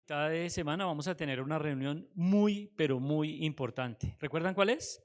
mitad de semana vamos a tener una reunión muy, pero muy importante. ¿Recuerdan cuál es?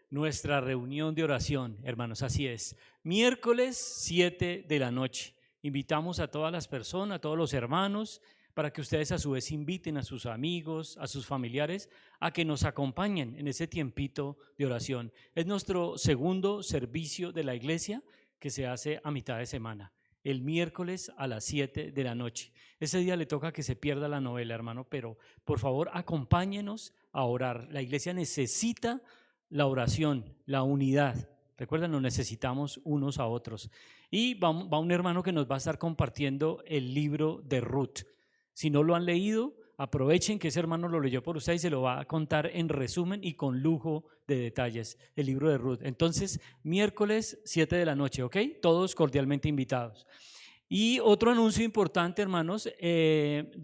Nuestra reunión de oración, hermanos, así es. Miércoles 7 de la noche. Invitamos a todas las personas, a todos los hermanos, para que ustedes a su vez inviten a sus amigos, a sus familiares, a que nos acompañen en ese tiempito de oración. Es nuestro segundo servicio de la iglesia que se hace a mitad de semana, el miércoles a las 7 de la noche. Ese día le toca que se pierda la novela, hermano, pero por favor acompáñenos a orar. La iglesia necesita la oración, la unidad. Recuerden, nos necesitamos unos a otros. Y va un hermano que nos va a estar compartiendo el libro de Ruth. Si no lo han leído, aprovechen que ese hermano lo leyó por ustedes y se lo va a contar en resumen y con lujo de detalles, el libro de Ruth. Entonces, miércoles 7 de la noche, ¿ok? Todos cordialmente invitados. Y otro anuncio importante, hermanos,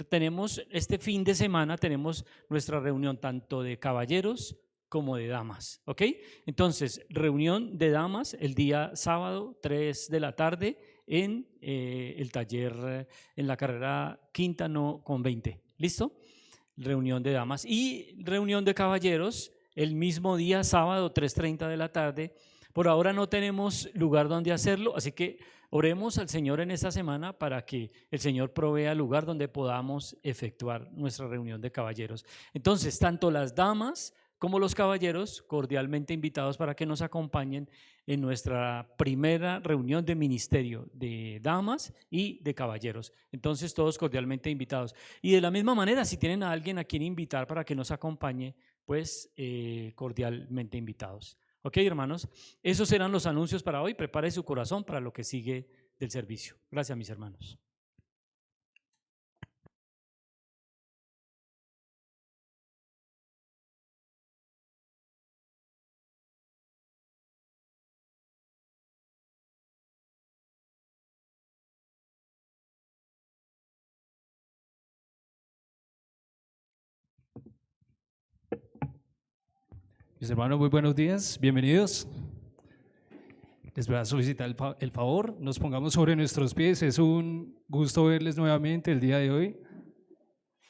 tenemos este fin de semana, tenemos nuestra reunión tanto de caballeros como de damas, ¿ok? Entonces, reunión de damas el día sábado, 3 de la tarde, en el taller, en la carrera quinta no con 20, ¿listo? Reunión de damas y reunión de caballeros el mismo día, sábado, 3:30 de la tarde. Por ahora no tenemos lugar donde hacerlo, así que oremos al Señor en esta semana para que el Señor provea lugar donde podamos efectuar nuestra reunión de caballeros. Entonces, tanto las damas como los caballeros, cordialmente invitados para que nos acompañen en nuestra primera reunión de ministerio de damas y de caballeros. Entonces, todos cordialmente invitados. Y de la misma manera, si tienen a alguien a quien invitar para que nos acompañe, pues cordialmente invitados. Ok, hermanos, esos serán los anuncios para hoy. Prepare su corazón para lo que sigue del servicio. Gracias, mis hermanos. Mis hermanos, muy buenos días, bienvenidos. Les voy a solicitar el favor, nos pongamos sobre nuestros pies. Es un gusto verles nuevamente el día de hoy.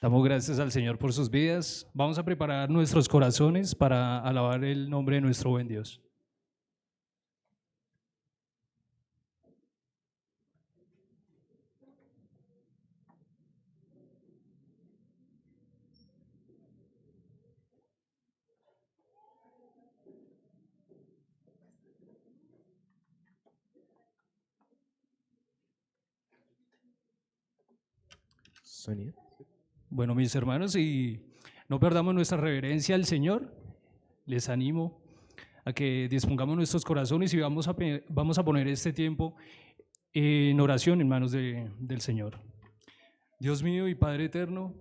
Damos gracias al Señor por sus vidas. Vamos a preparar nuestros corazones para alabar el nombre de nuestro buen Dios. Sonia. Bueno, mis hermanos, y no perdamos nuestra reverencia al Señor. Les animo a que dispongamos nuestros corazones y vamos a poner este tiempo en oración en manos del Señor. Dios mío y Padre eterno,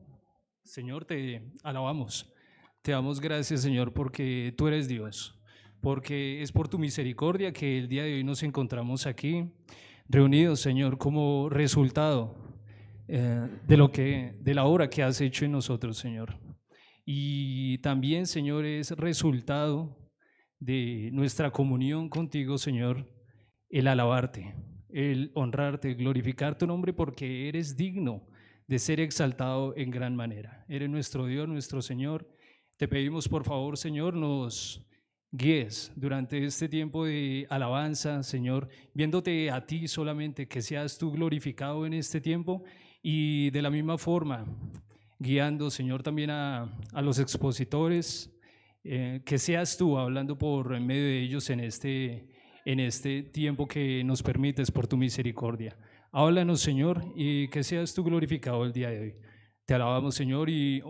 Señor, te alabamos. Te damos gracias, Señor, porque tú eres Dios, porque es por tu misericordia que el día de hoy nos encontramos aquí, reunidos, Señor, como resultado de la obra que has hecho en nosotros, Señor. Y también, Señor, es resultado de nuestra comunión contigo, Señor, el alabarte, el honrarte, glorificar tu nombre, porque eres digno de ser exaltado en gran manera. Eres nuestro Dios, nuestro Señor. Te pedimos, por favor, Señor, nos guíes durante este tiempo de alabanza, Señor, viéndote a ti solamente, que seas tú glorificado en este tiempo, y de la misma forma guiando, Señor, también a los expositores, que seas tú hablando por en medio de ellos en este tiempo que nos permites por tu misericordia. Háblanos, Señor, y que seas tú glorificado el día de hoy. Te alabamos, Señor, y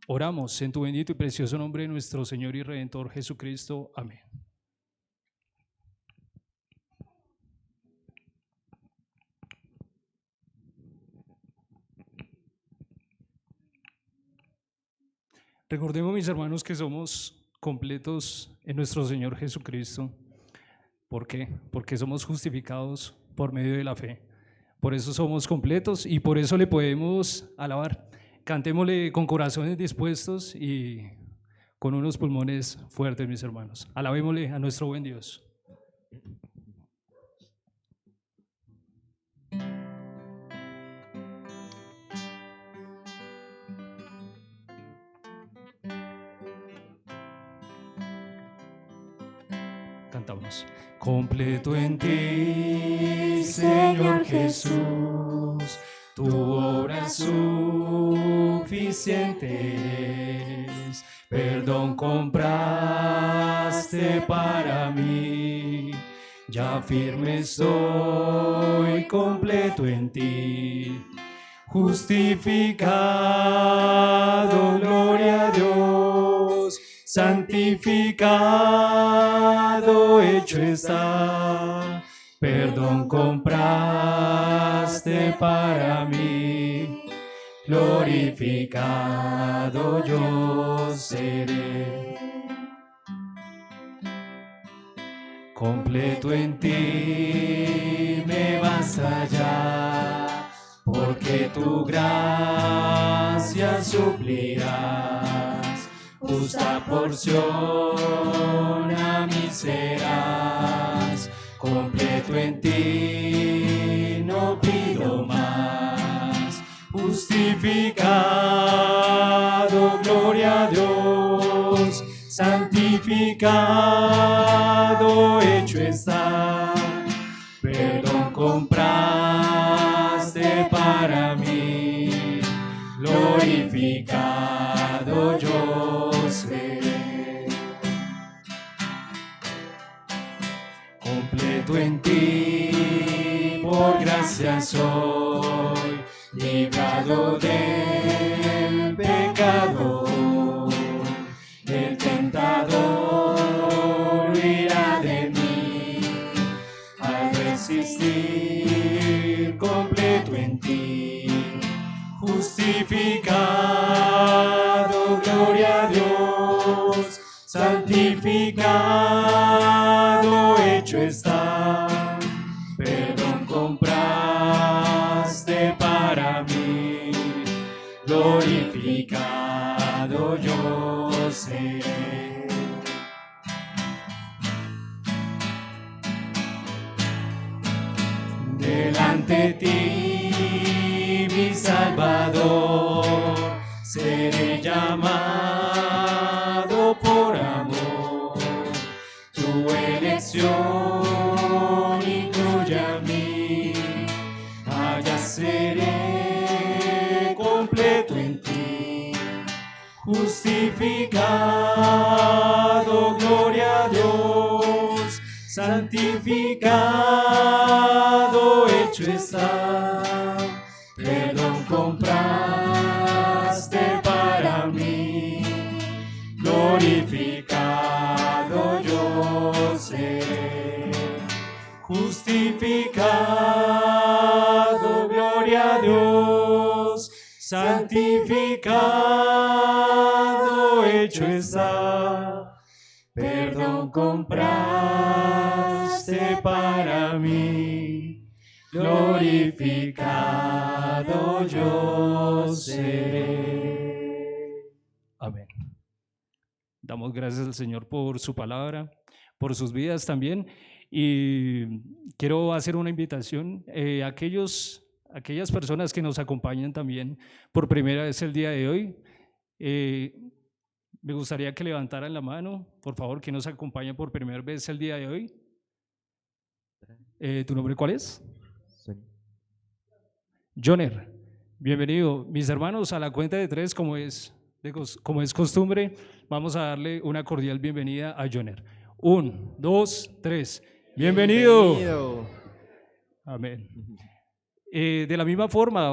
oramos en tu bendito y precioso nombre de nuestro Señor y Redentor Jesucristo. Amén. Recordemos, mis hermanos, que somos completos en nuestro Señor Jesucristo. ¿Por qué? Porque somos justificados por medio de la fe. Por eso somos completos y por eso le podemos alabar. Cantémosle con corazones dispuestos y con unos pulmones fuertes, mis hermanos. Alabémosle a nuestro buen Dios. cantamos. Completo en ti, Señor Jesús, tu obra suficiente es. Perdón compraste para mí, ya firme estoy, completo en ti. Justificado, gloria a Dios, santificado, hecho está. Perdón compraste para mí, glorificado yo seré. Completo en ti me basta ya, porque tu gracia suplirás, justa porción a mí serás. Completo en ti no pido más, justificado, gloria a Dios, santificado, hecho está. Perdón compraste para mí, glorificado yo seré. Completo en ti, por gracia soy, librado del pecado. El tentador huirá de mí al resistir, completo en ti. Justificado, gloria a Dios, santificado, hecho está. Perdón compraste para mí, glorificado yo seré. Delante de ti, mi Salvador, seré llamado por amor. Tu elección incluye a mí, allá seré completo en ti. Justificado, gloria a Dios, santificado, hecho está. Perdón compraste para mí, glorificado yo seré. Justificado, gloria a Dios, santificado, hecho está. Perdón compraste para mí, glorificado yo seré. Amén. Damos gracias al Señor por su palabra, por sus vidas también. Y quiero hacer una invitación a aquellas personas que nos acompañan también por primera vez el día de hoy. Me gustaría que levantaran la mano, por favor, que nos acompaña por primera vez el día de hoy. ¿Tu nombre cuál es? Joner. Bienvenido. Mis hermanos, a la cuenta de 3, como es costumbre, vamos a darle una cordial bienvenida a Joner. 1, 2, 3. Bienvenido. Amén. De la misma forma,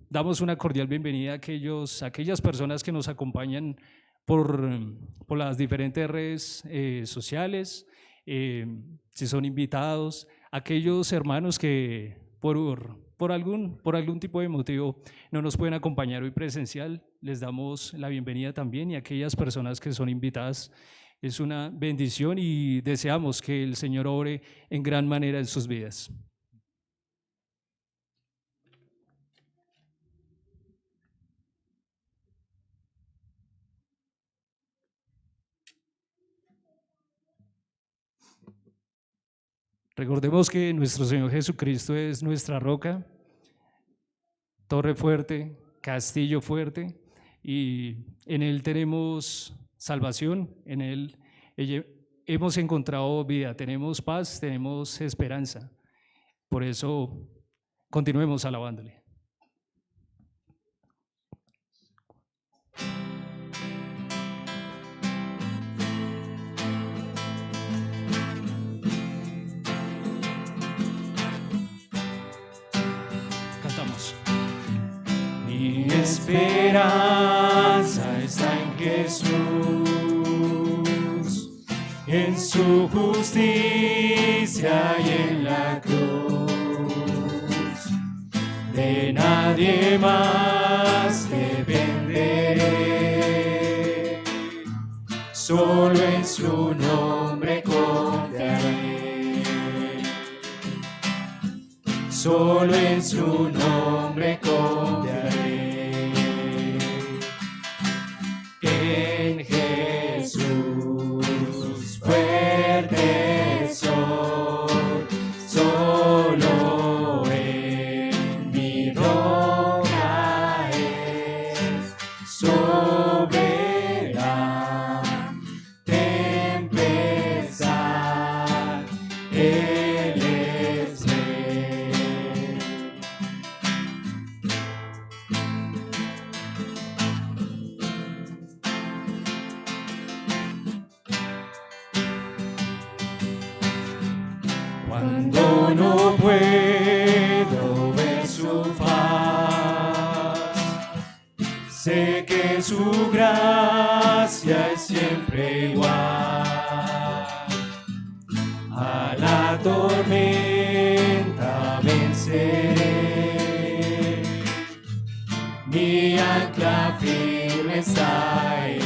damos una cordial bienvenida a aquellas personas que nos acompañan por las diferentes redes sociales, si son invitados, aquellos hermanos que por algún tipo de motivo no nos pueden acompañar hoy presencial, les damos la bienvenida también, y aquellas personas que son invitadas. Es una bendición y deseamos que el Señor obre en gran manera en sus vidas. Recordemos que nuestro Señor Jesucristo es nuestra roca, torre fuerte, castillo fuerte, y en Él tenemos salvación, en Él hemos encontrado vida, tenemos paz, tenemos esperanza. Por eso continuemos alabándole. Cantamos. Mi esperanza está en Jesús, en su justicia y en la cruz. De nadie más dependeré, solo en su nombre confiaré. Solo en su nombre confiaré. En Jesús fuerte soy, solo en mi roca es sobre la tempestad. Él es rey. Cuando no puedo ver su faz, sé que su gracia es siempre igual. A la tormenta venceré, mi ancla firme está en él.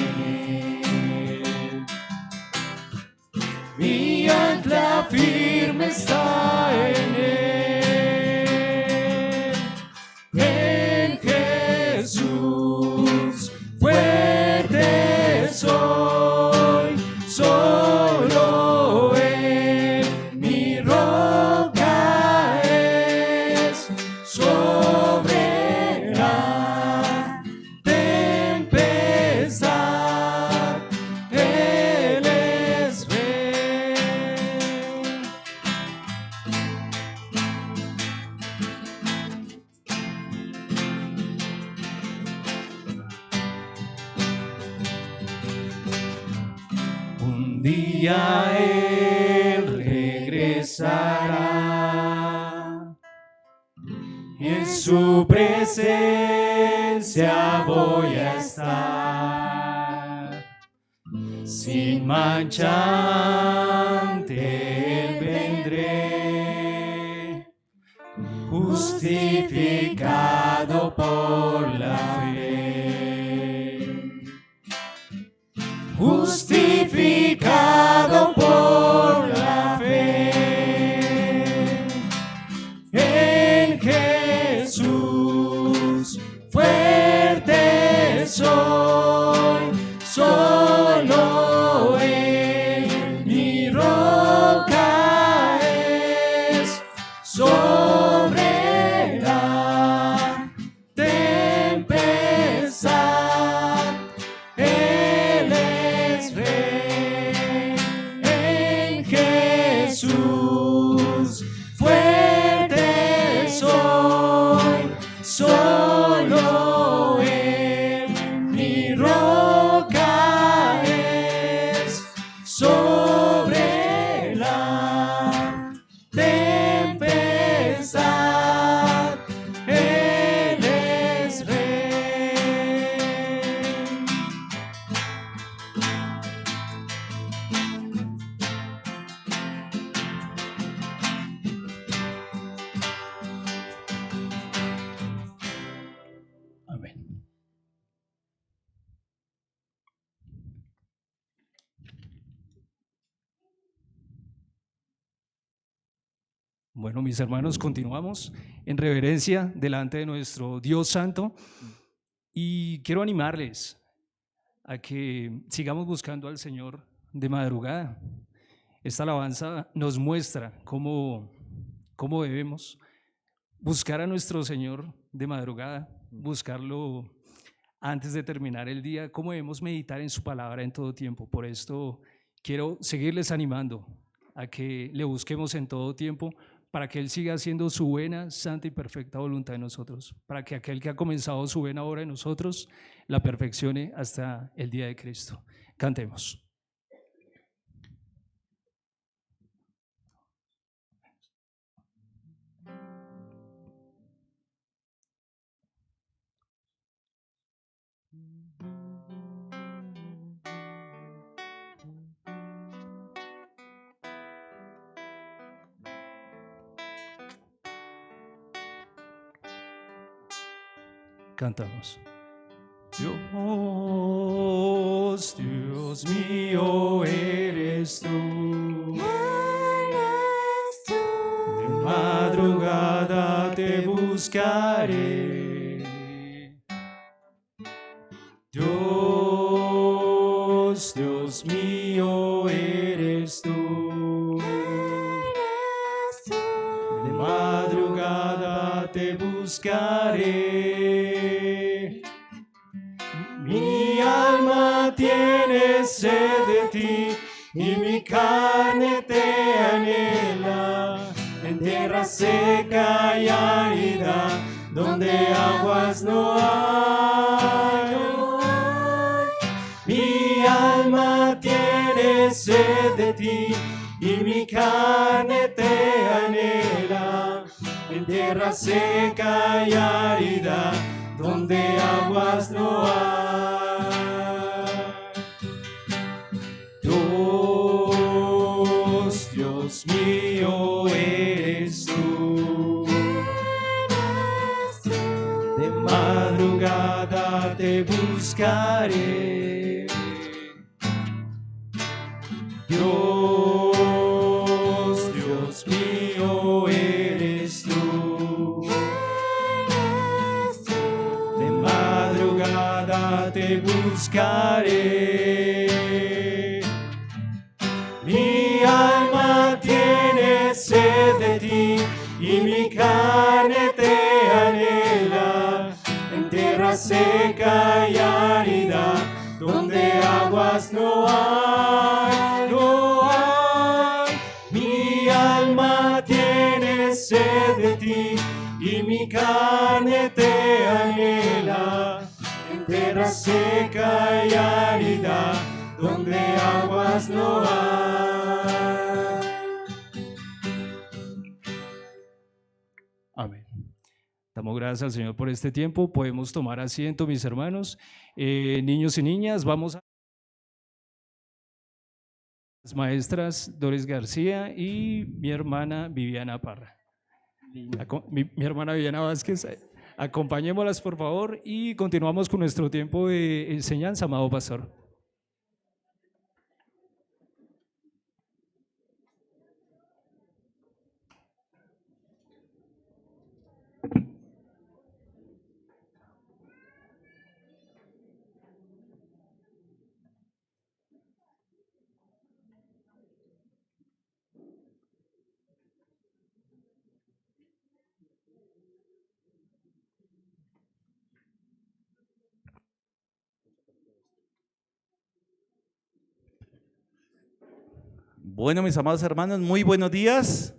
Mi ancla firme está en él. En Jesús fuerte soy, solo en mi roca es sobre la tempestad. Él es rey. Un día Él regresará y en su presencia voy a estar. Sin mancha ante Él vendré, justificado por la fe. Justificado por la fe. En Jesús fuerte soy, solo en mi roca es sobre la tempestad. Él es rey. En Jesús fuerte soy, solo en mi roca es sobre la tempestad. Él es rey. Amén. Bueno, mis hermanos, continuamos en reverencia delante de nuestro Dios Santo y quiero animarles a que sigamos buscando al Señor de madrugada. Esta alabanza nos muestra cómo debemos buscar a nuestro Señor de madrugada, buscarlo antes de terminar el día, cómo debemos meditar en su palabra en todo tiempo. Por esto quiero seguirles animando a que le busquemos en todo tiempo para que Él siga haciendo su buena, santa y perfecta voluntad en nosotros, para que aquel que ha comenzado su buena obra en nosotros la perfeccione hasta el día de Cristo. Cantemos. Cantamos. Dios, Dios mío, eres tú. De madrugada te buscaré. Dios, Dios mío, eres tú. De madrugada te buscaré. Mi alma tiene sed de ti y mi carne te anhela. En tierra seca y árida, donde aguas no hay. Mi alma tiene sed de ti y mi carne te anhela. En tierra seca y árida, donde aguas no hay. Dios, Dios mío, eres tú. De madrugada te buscaré. Dios, Dios mío, eres tú. De madrugada te buscaré. Mi alma tiene sed de ti y mi carne te anhela. En tierra seca y árida, donde aguas no hay, no hay. Mi alma tiene sed de ti y mi carne te anhela. En tierra seca y árida, donde aguas no hay. Amén. Damos gracias al Señor por este tiempo. Podemos tomar asiento, mis hermanos. Niños y niñas, vamos a las maestras Doris García y mi hermana Viviana Parra. Mi hermana Viviana Vázquez, acompañémoslas por favor y continuamos con nuestro tiempo de enseñanza, amado pastor. Bueno, mis amados hermanos, muy buenos días.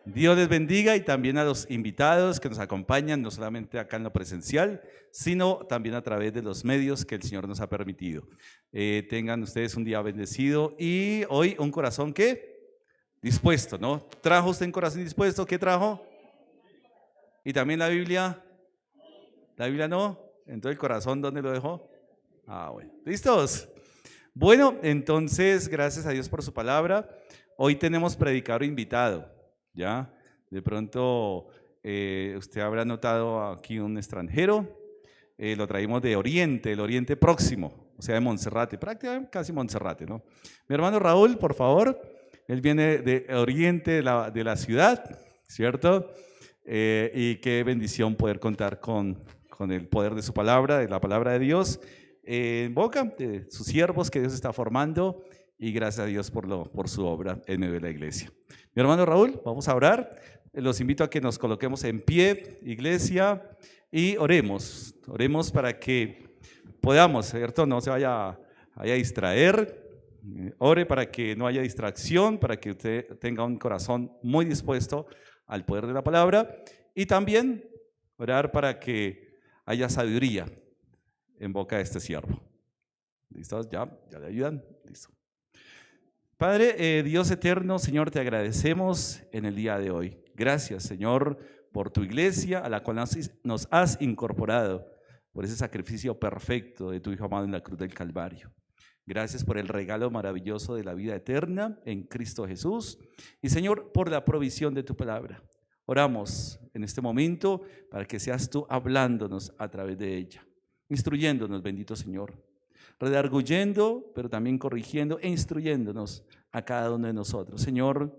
Dios les bendiga y también a los invitados que nos acompañan, no solamente acá en lo presencial, sino también a través de los medios que el Señor nos ha permitido. Tengan ustedes un día bendecido y hoy un corazón ¿qué? Dispuesto, ¿no? ¿Trajo usted un corazón dispuesto? ¿Qué trajo? ¿Y también la Biblia? ¿La Biblia no? Entonces el corazón, ¿dónde lo dejó? Ah, bueno. ¿Listos? Bueno, entonces, gracias a Dios por su palabra. Hoy tenemos predicador invitado, ¿ya? De pronto, usted habrá notado aquí un extranjero. Lo traímos de Oriente, el Oriente Próximo, o sea, de Monserrate, prácticamente casi Monserrate, ¿no? Mi hermano Raúl, por favor, él viene de Oriente, de la ciudad, ¿cierto? Y qué bendición poder contar con el poder de su palabra, de la palabra de Dios, en boca de sus siervos que Dios está formando, y gracias a Dios por su obra en medio de la iglesia. Mi hermano Raúl, vamos a orar. Los invito a que nos coloquemos en pie, iglesia, y oremos para que podamos, ¿cierto? No se vaya a distraer, Ore para que no haya distracción, para que usted tenga un corazón muy dispuesto al poder de la palabra, y también orar para que haya sabiduría en boca de este siervo. ¿Listos? ¿Ya le ayudan? Listo. Padre, Dios eterno, Señor, te agradecemos en el día de hoy. Gracias, Señor, por tu iglesia a la cual nos has incorporado, por ese sacrificio perfecto de tu Hijo amado en la cruz del Calvario. Gracias por el regalo maravilloso de la vida eterna en Cristo Jesús. Y Señor, por la provisión de tu palabra. Oramos en este momento para que seas tú hablándonos a través de ella, instruyéndonos, bendito Señor, redarguyendo, pero también corrigiendo e instruyéndonos a cada uno de nosotros. Señor,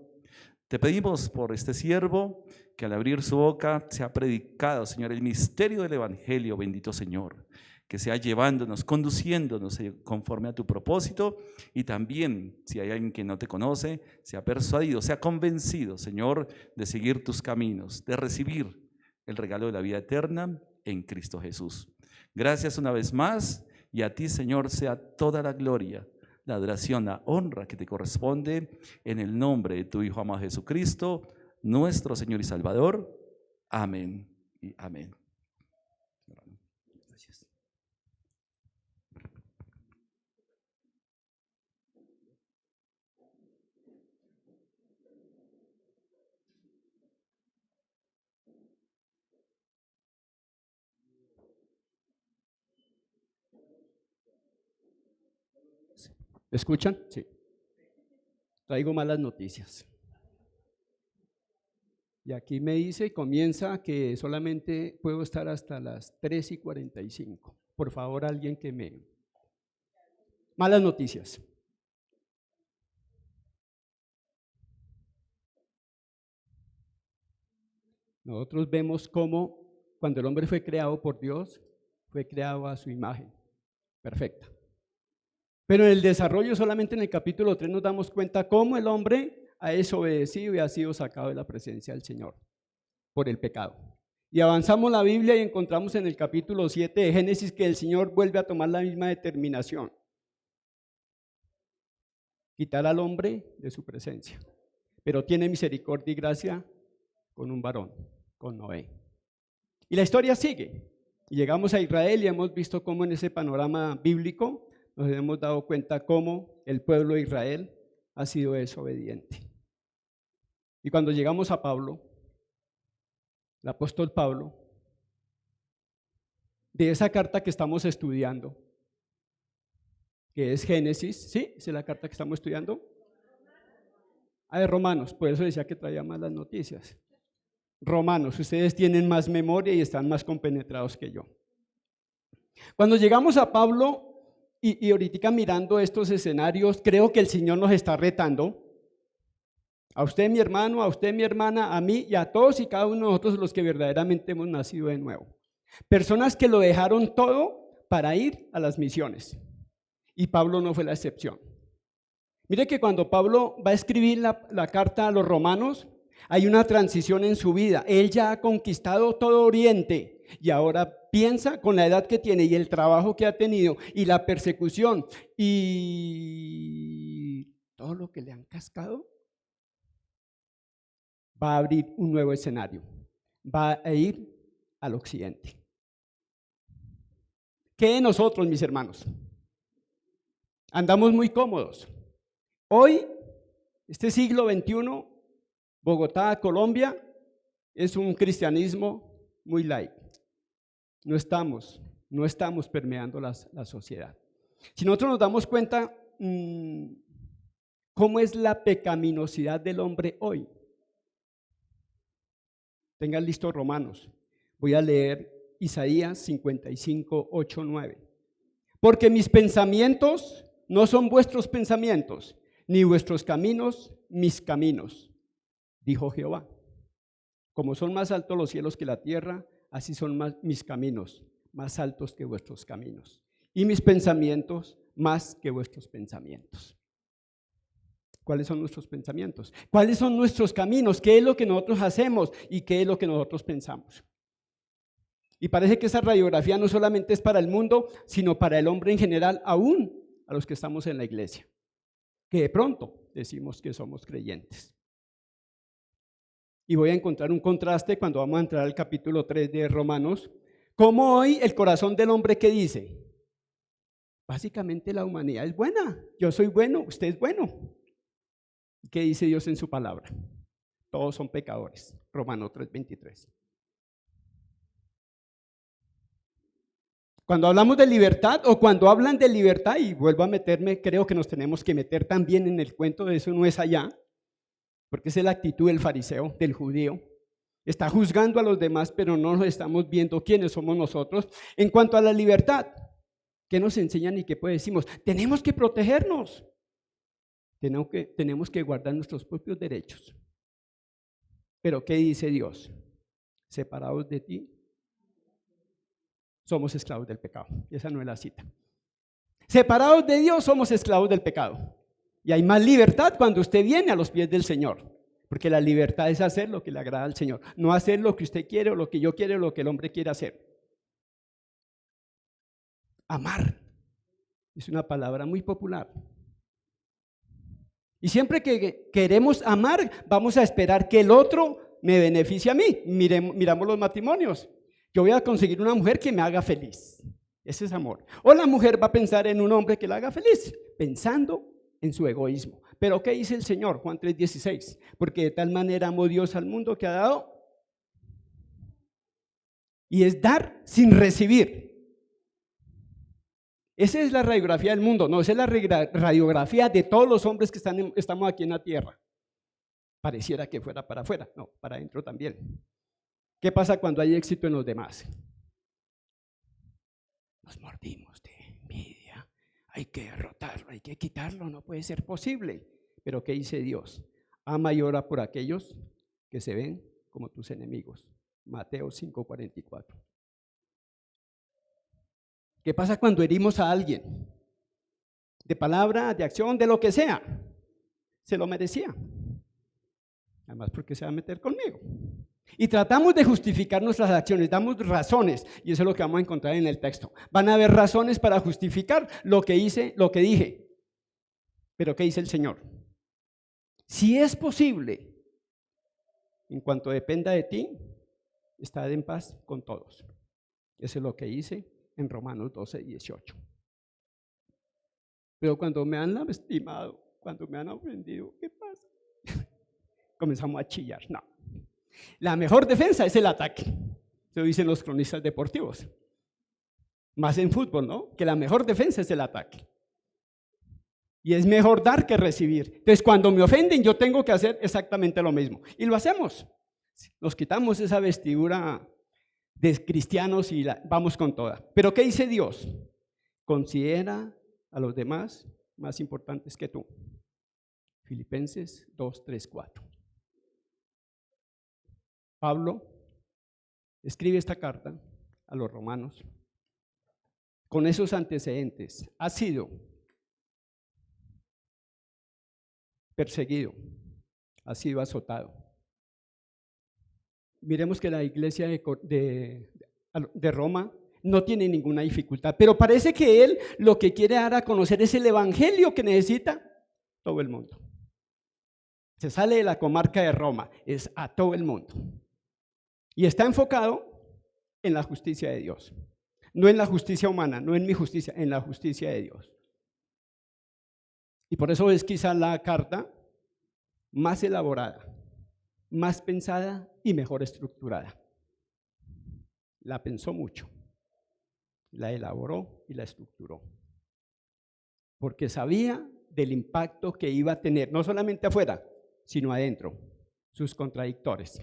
te pedimos por este siervo que al abrir su boca sea predicado, Señor, el misterio del Evangelio, bendito Señor, que sea llevándonos, conduciéndonos conforme a tu propósito, y también, si hay alguien que no te conoce, sea persuadido, sea convencido, Señor, de seguir tus caminos, de recibir el regalo de la vida eterna en Cristo Jesús. Gracias una vez más, y a ti, Señor, sea toda la gloria, la adoración, la honra que te corresponde, en el nombre de tu Hijo amado Jesucristo, nuestro Señor y Salvador. Amén y amén. Gracias. ¿Me escuchan? Sí. Traigo malas noticias. Y aquí me dice, comienza que solamente puedo estar hasta las 3:45. Por favor, alguien que me... Malas noticias. Nosotros vemos cómo cuando el hombre fue creado por Dios, fue creado a su imagen perfecta. Pero en el desarrollo, solamente en el capítulo 3 nos damos cuenta cómo el hombre ha desobedecido y ha sido sacado de la presencia del Señor por el pecado. Y avanzamos la Biblia y encontramos en el capítulo 7 de Génesis que el Señor vuelve a tomar la misma determinación: quitar al hombre de su presencia. Pero tiene misericordia y gracia con un varón, con Noé. Y la historia sigue. Y llegamos a Israel y hemos visto cómo en ese panorama bíblico nos hemos dado cuenta cómo el pueblo de Israel ha sido desobediente. Y cuando llegamos a Pablo, el apóstol Pablo, de esa carta que estamos estudiando, que es Génesis, ¿sí? ¿Es la carta que estamos estudiando? De Romanos, por eso decía que traía malas noticias. Romanos, ustedes tienen más memoria y están más compenetrados que yo. Cuando llegamos a Pablo, y ahorita mirando estos escenarios, creo que el Señor nos está retando, a usted mi hermano, a usted mi hermana, a mí y a todos y cada uno de nosotros los que verdaderamente hemos nacido de nuevo. Personas que lo dejaron todo para ir a las misiones. Y Pablo no fue la excepción. Mire que cuando Pablo va a escribir la carta a los romanos, hay una transición en su vida. Él ya ha conquistado todo Oriente y ahora piensa con la edad que tiene y el trabajo que ha tenido y la persecución y todo lo que le han cascado, va a abrir un nuevo escenario. Va a ir al occidente. ¿Qué de nosotros, mis hermanos? Andamos muy cómodos. Hoy, este siglo XXI, Bogotá, Colombia, es un cristianismo muy light. No estamos permeando la sociedad. Si nosotros nos damos cuenta cómo es la pecaminosidad del hombre hoy. Tengan listos Romanos. Voy a leer Isaías 55, 8, 9. Porque mis pensamientos no son vuestros pensamientos, ni vuestros caminos mis caminos, dijo Jehová. Como son más altos los cielos que la tierra, así son mis caminos, más altos que vuestros caminos, y mis pensamientos más que vuestros pensamientos. ¿Cuáles son nuestros pensamientos? ¿Cuáles son nuestros caminos? ¿Qué es lo que nosotros hacemos y qué es lo que nosotros pensamos? Y parece que esa radiografía no solamente es para el mundo, sino para el hombre en general, aún a los que estamos en la iglesia. que de pronto decimos que somos creyentes. Y voy a encontrar un contraste cuando vamos a entrar al capítulo 3 de Romanos. Como hoy el corazón del hombre, ¿qué dice? Básicamente la humanidad es buena. Yo soy bueno, usted es bueno. ¿Qué dice Dios en su palabra? Todos son pecadores. Romanos 3:23. Cuando hablamos de libertad o cuando hablan de libertad, y vuelvo a meterme, creo que nos tenemos que meter también en el cuento de eso no es allá, porque esa es la actitud del fariseo, del judío. Está juzgando a los demás, pero no nos estamos viendo quiénes somos nosotros. En cuanto a la libertad, ¿qué nos enseñan y qué pues decimos? Tenemos que protegernos. Tenemos que guardar nuestros propios derechos. Pero ¿qué dice Dios? Separados de ti, somos esclavos del pecado. Esa no es la cita. Separados de Dios, somos esclavos del pecado. Y hay más libertad cuando usted viene a los pies del Señor. Porque la libertad es hacer lo que le agrada al Señor. No hacer lo que usted quiere o lo que yo quiero o lo que el hombre quiere hacer. Amar es una palabra muy popular. Y siempre que queremos amar, vamos a esperar que el otro me beneficie a mí. Miramos los matrimonios. Yo voy a conseguir una mujer que me haga feliz. Ese es amor. O la mujer va a pensar en un hombre que la haga feliz, pensando en su egoísmo. Pero ¿qué dice el Señor? Juan 3:16. Porque de tal manera amó Dios al mundo que ha dado. Y es dar sin recibir. Esa es la radiografía del mundo. No, esa es la radiografía de todos los hombres que estamos aquí en la tierra. Pareciera que fuera para afuera. No, para adentro también. ¿Qué pasa cuando hay éxito en los demás? Nos mordimos de envidia. Hay que derrotarlo, hay que quitarlo, no puede ser posible. Pero ¿qué dice Dios? Ama y ora por aquellos que se ven como tus enemigos. Mateo 5:44. ¿Qué pasa cuando herimos a alguien? De palabra, de acción, de lo que sea. Se lo merecía. Además, porque se va a meter conmigo. Y tratamos de justificar nuestras acciones, damos razones, y eso es lo que vamos a encontrar en el texto. Van a haber razones para justificar lo que hice, lo que dije. Pero ¿qué dice el Señor? Si es posible, en cuanto dependa de ti, estad en paz con todos. Eso es lo que hice en Romanos 12:18. Pero cuando me han lastimado, cuando me han ofendido, ¿qué pasa? Comenzamos a chillar. No. La mejor defensa es el ataque. Eso dicen los cronistas deportivos. Más en fútbol, ¿no? Que la mejor defensa es el ataque. Y es mejor dar que recibir. Entonces, cuando me ofenden, yo tengo que hacer exactamente lo mismo. Y lo hacemos. Nos quitamos esa vestidura de cristianos y vamos con toda. Pero ¿qué dice Dios? Considera a los demás más importantes que tú. Filipenses 2:3-4. Pablo escribe esta carta a los romanos con esos antecedentes. Ha sido perseguido, ha sido azotado. Miremos que la iglesia de Roma no tiene ninguna dificultad, pero parece que él lo que quiere dar a conocer es el evangelio que necesita todo el mundo. Se sale de la comarca de Roma, es a todo el mundo. Y está enfocado en la justicia de Dios. No en la justicia humana, no en mi justicia, en la justicia de Dios. Y por eso es quizá la carta más elaborada, más pensada y mejor estructurada. La pensó mucho, la elaboró y la estructuró. Porque sabía del impacto que iba a tener, no solamente afuera, sino adentro, sus contradictores.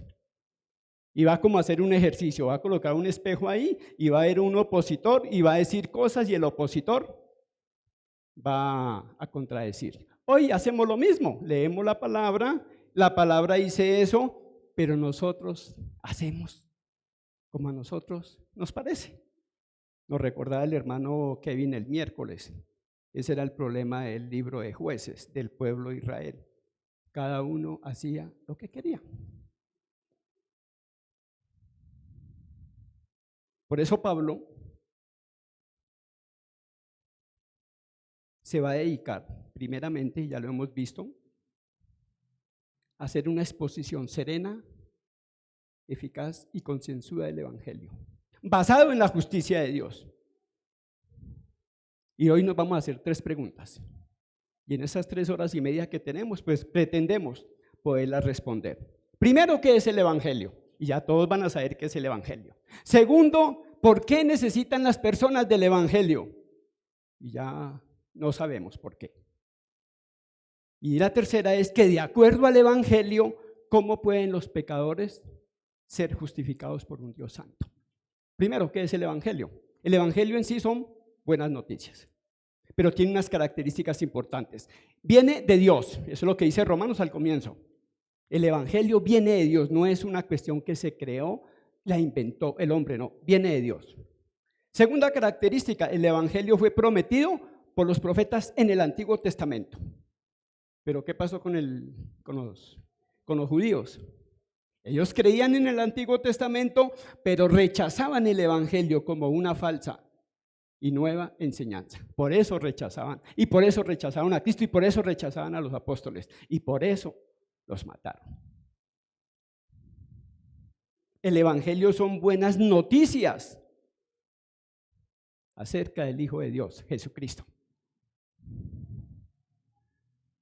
Y va como a hacer un ejercicio, va a colocar un espejo ahí y va a ver un opositor y va a decir cosas y el opositor va a contradecir. Hoy hacemos lo mismo, leemos la palabra dice eso, pero nosotros hacemos como a nosotros nos parece. Nos recordaba el hermano Kevin el miércoles, ese era el problema del libro de Jueces, del pueblo de Israel. Cada uno hacía lo que quería. Por eso Pablo se va a dedicar primeramente, y ya lo hemos visto, a hacer una exposición serena, eficaz y concienzuda del Evangelio, basado en la justicia de Dios. Y hoy nos vamos a hacer 3 preguntas. Y en esas 3 horas y media que tenemos, pues pretendemos poderlas responder. Primero, ¿qué es el Evangelio? Y ya todos van a saber qué es el Evangelio. Segundo, ¿por qué necesitan las personas del Evangelio? Y ya no sabemos por qué. Y la tercera es que de acuerdo al Evangelio, ¿cómo pueden los pecadores ser justificados por un Dios santo? Primero, ¿qué es el Evangelio? El Evangelio en sí son buenas noticias, pero tiene unas características importantes. Viene de Dios, eso es lo que dice Romanos al comienzo. El Evangelio viene de Dios, no es una cuestión que se creó, la inventó el hombre, no, viene de Dios. Segunda característica, el Evangelio fue prometido por los profetas en el Antiguo Testamento. Pero ¿qué pasó con los judíos? Ellos creían en el Antiguo Testamento, pero rechazaban el Evangelio como una falsa y nueva enseñanza. Por eso rechazaban, y por eso rechazaban a Cristo, y por eso rechazaban a los apóstoles, y por eso los mataron. El Evangelio son buenas noticias acerca del Hijo de Dios, Jesucristo.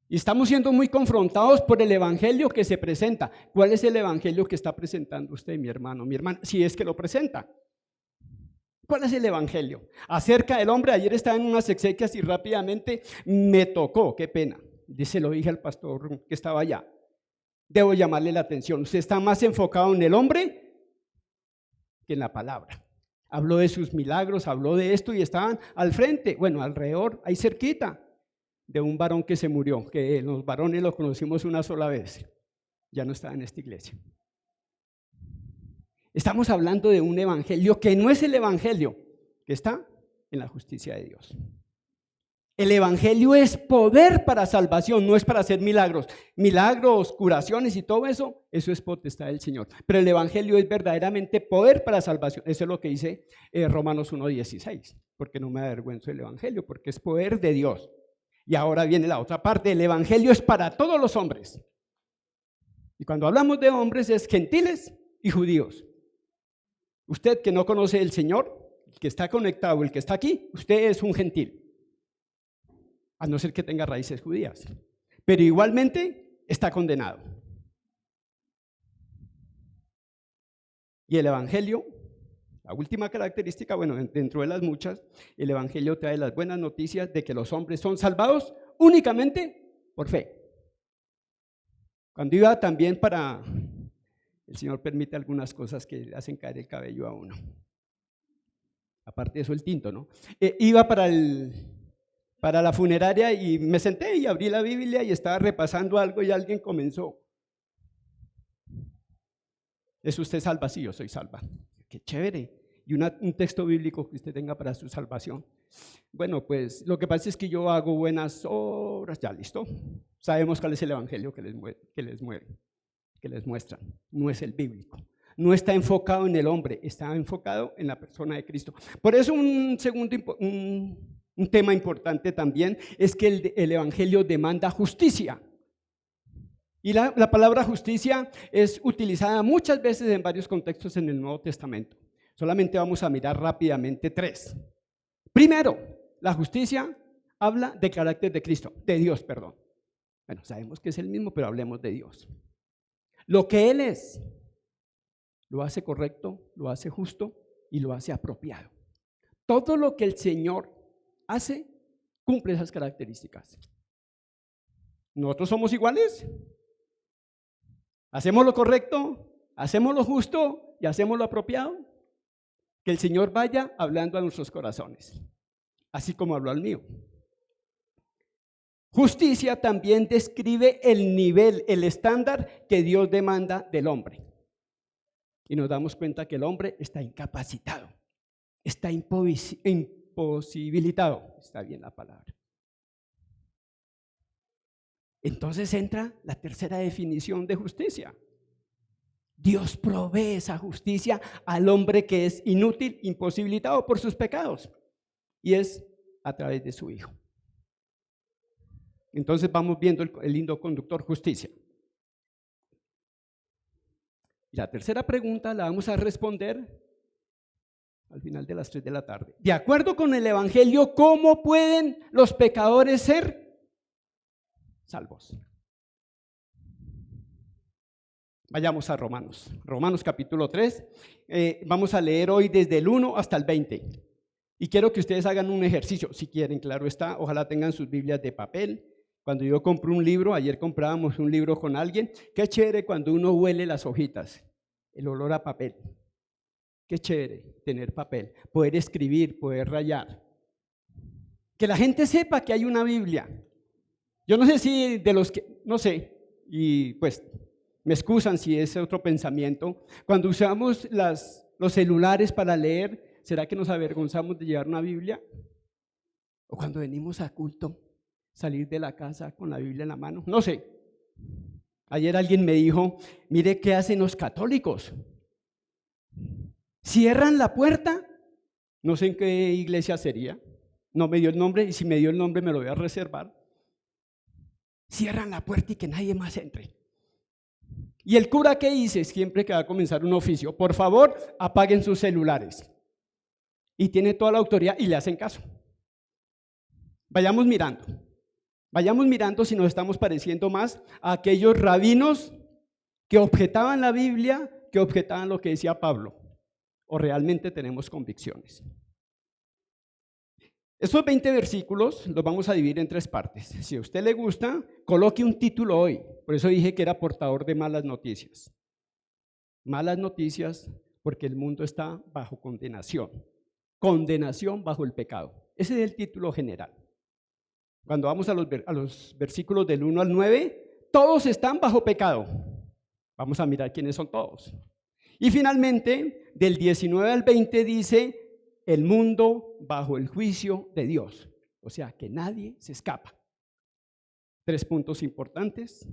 Y estamos siendo muy confrontados por el Evangelio que se presenta. ¿Cuál es el Evangelio que está presentando usted, mi hermano, mi hermana? Si es que lo presenta. ¿Cuál es el Evangelio? Acerca del hombre, ayer estaba en unas exequias y rápidamente me tocó, qué pena. Se lo dije al pastor que estaba allá. Debo llamarle la atención. Usted está más enfocado en el hombre que en la palabra. Habló de sus milagros, habló de esto y estaban al frente, bueno, alrededor, ahí cerquita, de un varón que se murió, que los varones lo conocimos una sola vez. Ya no está en esta iglesia. Estamos hablando de un evangelio que no es el evangelio que está en la justicia de Dios. El evangelio es poder para salvación, no es para hacer milagros. Milagros, curaciones y todo eso, eso es potestad del Señor. Pero el evangelio es verdaderamente poder para salvación. Eso es lo que dice Romanos 1:16. Porque no me avergüenzo del evangelio, porque es poder de Dios. Y ahora viene la otra parte, el evangelio es para todos los hombres. Y cuando hablamos de hombres es gentiles y judíos. Usted que no conoce al Señor, el que está conectado, el que está aquí, usted es un gentil. A no ser que tenga raíces judías. Pero igualmente está condenado. Y el evangelio, la última característica, bueno, dentro de las muchas, el evangelio trae las buenas noticias de que los hombres son salvados únicamente por fe. Cuando iba también para, el Señor permite algunas cosas que le hacen caer el cabello a uno. Aparte de eso, el tinto, ¿no? Iba para la funeraria y me senté y abrí la Biblia y estaba repasando algo y alguien comenzó. ¿Es usted salva? Sí, yo soy salva. Qué chévere. Y un texto bíblico que usted tenga para su salvación. Bueno, pues lo que pasa es que yo hago buenas obras. Ya, listo. Sabemos cuál es el evangelio que les muestran. No es el bíblico. No está enfocado en el hombre, está enfocado en la persona de Cristo. Por eso un tema importante también es que el evangelio demanda justicia. Y la palabra justicia es utilizada muchas veces en varios contextos en el Nuevo Testamento. Solamente vamos a mirar rápidamente 3. Primero, la justicia habla del carácter de Cristo, de Dios, perdón. Bueno, sabemos que es el mismo, pero hablemos de Dios. Lo que Él es, lo hace correcto, lo hace justo y lo hace apropiado. Todo lo que el Señor hace cumple esas características. ¿Nosotros somos iguales? ¿Hacemos lo correcto? ¿Hacemos lo justo? ¿Y hacemos lo apropiado? Que el Señor vaya hablando a nuestros corazones, así como habló al mío. Justicia también describe el nivel, el estándar que Dios demanda del hombre. Y nos damos cuenta que el hombre está incapacitado, está imposibilitado, está bien la palabra. Entonces entra la tercera definición de justicia. Dios provee esa justicia al hombre que es inútil, imposibilitado por sus pecados, y es a través de su Hijo. Entonces vamos viendo el hilo conductor, justicia. Y la tercera pregunta la vamos a responder al final de las 3 de la tarde. De acuerdo con el Evangelio, ¿cómo pueden los pecadores ser salvos? Vayamos a Romanos. Romanos capítulo 3. Vamos a leer hoy desde el 1 hasta el 20. Y quiero que ustedes hagan un ejercicio, si quieren, claro está. Ojalá tengan sus Biblias de papel. Cuando yo compro un libro, ayer comprábamos un libro con alguien. Qué chévere cuando uno huele las hojitas, el olor a papel. Qué chévere tener papel, poder escribir, poder rayar. Que la gente sepa que hay una Biblia. Yo no sé si de los que, no sé, y pues me excusan si es otro pensamiento. Cuando usamos los celulares para leer, ¿será que nos avergonzamos de llevar una Biblia? O cuando venimos a culto, salir de la casa con la Biblia en la mano. No sé. Ayer alguien me dijo, mire qué hacen los católicos. Cierran la puerta, no sé en qué iglesia sería, no me dio el nombre y si me dio el nombre me lo voy a reservar. Cierran la puerta y que nadie más entre. ¿Y el cura qué dice siempre que va a comenzar un oficio? Por favor, apaguen sus celulares. Y tiene toda la autoridad y le hacen caso. Vayamos mirando si nos estamos pareciendo más a aquellos rabinos que objetaban la Biblia, que objetaban lo que decía Pablo. ¿O realmente tenemos convicciones? Estos 20 versículos los vamos a dividir en 3 partes. Si a usted le gusta, coloque un título hoy. Por eso dije que era portador de malas noticias. Malas noticias porque el mundo está bajo condenación. Condenación bajo el pecado. Ese es el título general. Cuando vamos a los versículos del 1 al 9, todos están bajo pecado. Vamos a mirar quiénes son todos. Y finalmente, del 19 al 20 dice, el mundo bajo el juicio de Dios. O sea, que nadie se escapa. 3 puntos importantes.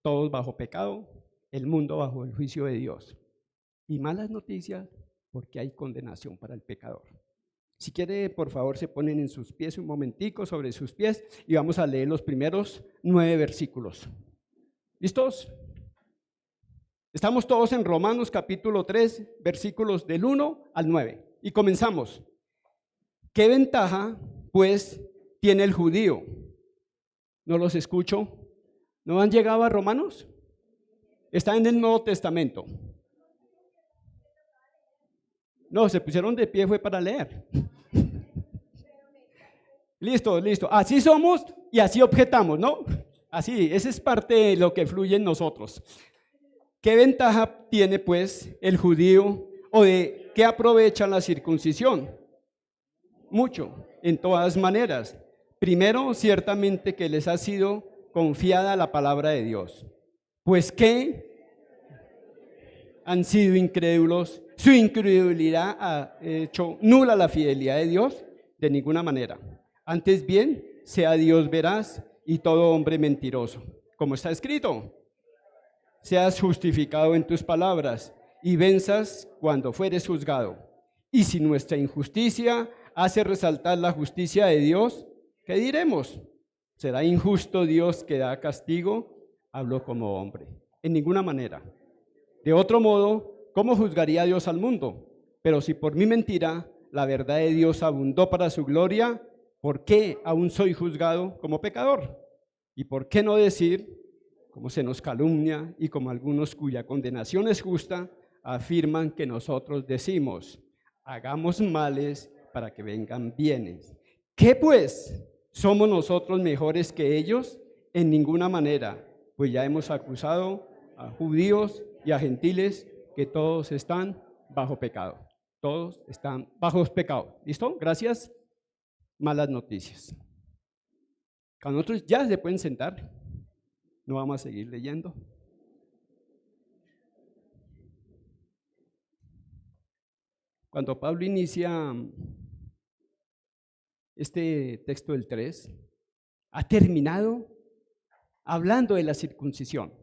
Todos bajo pecado, el mundo bajo el juicio de Dios. Y malas noticias porque hay condenación para el pecador. Si quiere, por favor, se ponen en sus pies un momentico, sobre sus pies, y vamos a leer los primeros 9 versículos. ¿Listos? Estamos todos en Romanos capítulo 3, versículos del 1 al 9. Y comenzamos. ¿Qué ventaja, pues, tiene el judío? No los escucho. ¿No han llegado a Romanos? Está en el Nuevo Testamento. No, se pusieron de pie, fue para leer. Listo. Así somos y así objetamos, ¿no? Así, esa es parte de lo que fluye en nosotros. ¿Qué ventaja tiene pues el judío o de qué aprovecha la circuncisión? Mucho, en todas maneras. Primero, ciertamente que les ha sido confiada la palabra de Dios. Pues que han sido incrédulos, su incredulidad ha hecho nula la fidelidad de Dios, de ninguna manera. Antes bien, sea Dios veraz y todo hombre mentiroso. Como está escrito, seas justificado en tus palabras y venzas cuando fueres juzgado. Y si nuestra injusticia hace resaltar la justicia de Dios, ¿qué diremos? ¿Será injusto Dios que da castigo? Habló como hombre. En ninguna manera. De otro modo, ¿cómo juzgaría Dios al mundo? Pero si por mi mentira la verdad de Dios abundó para su gloria, ¿por qué aún soy juzgado como pecador? ¿Y por qué no decir, como se nos calumnia y como algunos cuya condenación es justa, afirman que nosotros decimos, hagamos males para que vengan bienes? ¿Qué pues? ¿Somos nosotros mejores que ellos? En ninguna manera, pues ya hemos acusado a judíos y a gentiles que todos están bajo pecado. Todos están bajo pecado. ¿Listo? Gracias. Malas noticias. Con nosotros ya se pueden sentar. No vamos a seguir leyendo. Cuando Pablo inicia este texto del 3, ha terminado hablando de la circuncisión,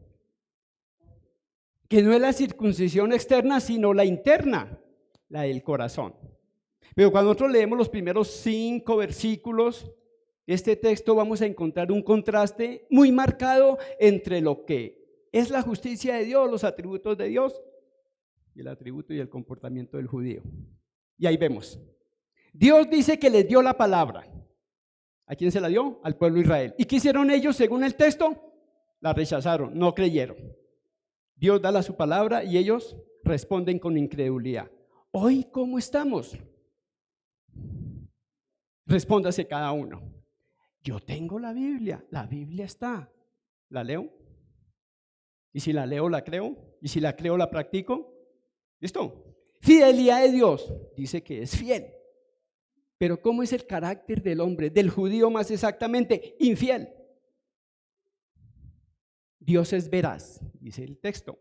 que no es la circuncisión externa, sino la interna, la del corazón. Pero cuando nosotros leemos los primeros 5 versículos, este texto vamos a encontrar un contraste muy marcado entre lo que es la justicia de Dios, los atributos de Dios, y el atributo y el comportamiento del judío. Y ahí vemos, Dios dice que les dio la palabra. ¿A quién se la dio? Al pueblo de Israel. ¿Y qué hicieron ellos según el texto? La rechazaron, no creyeron. Dios da su palabra y ellos responden con incredulidad. Hoy, ¿cómo estamos? Respóndase cada uno. Yo tengo la Biblia está. ¿La leo? Y si la leo, la creo. Y si la creo, la practico. ¿Listo? Fidelidad de Dios. Dice que es fiel. Pero ¿cómo es el carácter del hombre? Del judío más exactamente, infiel. Dios es veraz, dice el texto.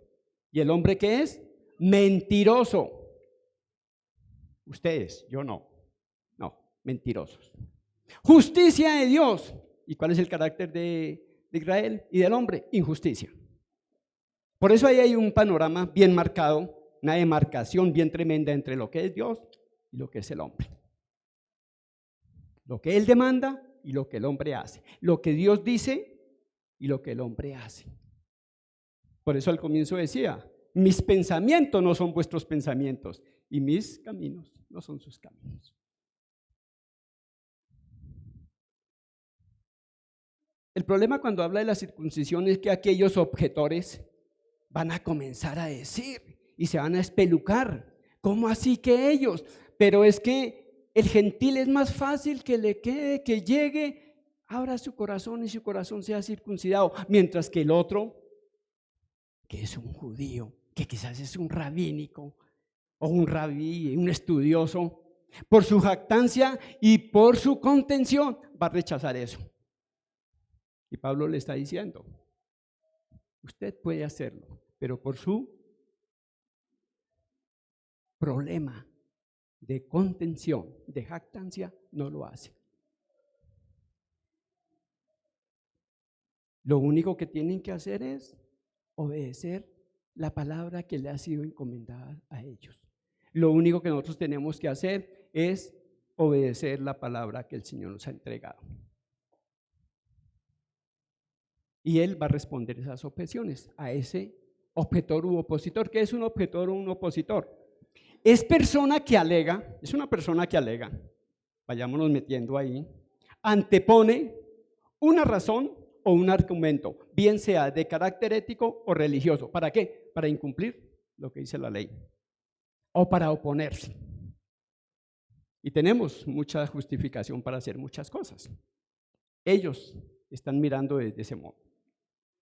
¿Y el hombre qué es? Mentiroso. Ustedes, yo no. No, mentirosos. Justicia de Dios. ¿Y cuál es el carácter de Israel y del hombre? Injusticia. Por eso ahí hay un panorama bien marcado, una demarcación bien tremenda entre lo que es Dios y lo que es el hombre. Lo que Él demanda y lo que el hombre hace. Lo que Dios dice y lo que el hombre hace. Por eso al comienzo decía, mis pensamientos no son vuestros pensamientos y mis caminos no son sus caminos. El problema cuando habla de la circuncisión es que aquellos objetores van a comenzar a decir y se van a espelucar. ¿Cómo así que ellos? Pero es que el gentil es más fácil que le quede, que llegue, abra su corazón y su corazón sea circuncidado, mientras que el otro, que es un judío, que quizás es un rabínico o un rabí, un estudioso, por su jactancia y por su contención va a rechazar eso. Y Pablo le está diciendo, usted puede hacerlo, pero por su problema de contención, de jactancia, no lo hace. Lo único que tienen que hacer es obedecer la palabra que le ha sido encomendada a ellos. Lo único que nosotros tenemos que hacer es obedecer la palabra que el Señor nos ha entregado. Y Él va a responder esas objeciones a ese objetor u opositor. ¿Qué es un objetor o un opositor? Es persona que alega, es una persona que alega, vayámonos metiendo ahí, antepone una razón o un argumento, bien sea de carácter ético o religioso. ¿Para qué? Para incumplir lo que dice la ley o para oponerse. Y tenemos mucha justificación para hacer muchas cosas. Ellos están mirando desde ese modo.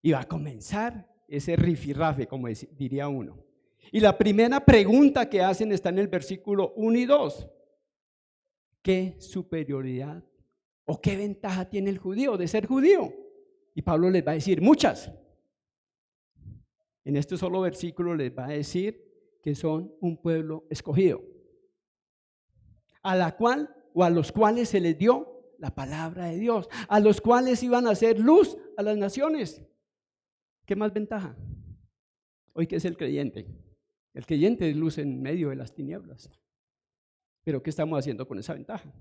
Y va a comenzar ese rifirrafe, como diría uno. Y la primera pregunta que hacen está en el versículo 1 y 2. ¿Qué superioridad o qué ventaja tiene el judío de ser judío? Y Pablo les va a decir muchas. En este solo versículo les va a decir que son un pueblo escogido, a la cual o a los cuales se les dio la palabra de Dios, a los cuales iban a hacer luz a las naciones. ¿Qué más ventaja? Hoy, ¿qué es el creyente? El creyente es luz en medio de las tinieblas. Pero ¿qué estamos haciendo con esa ventaja?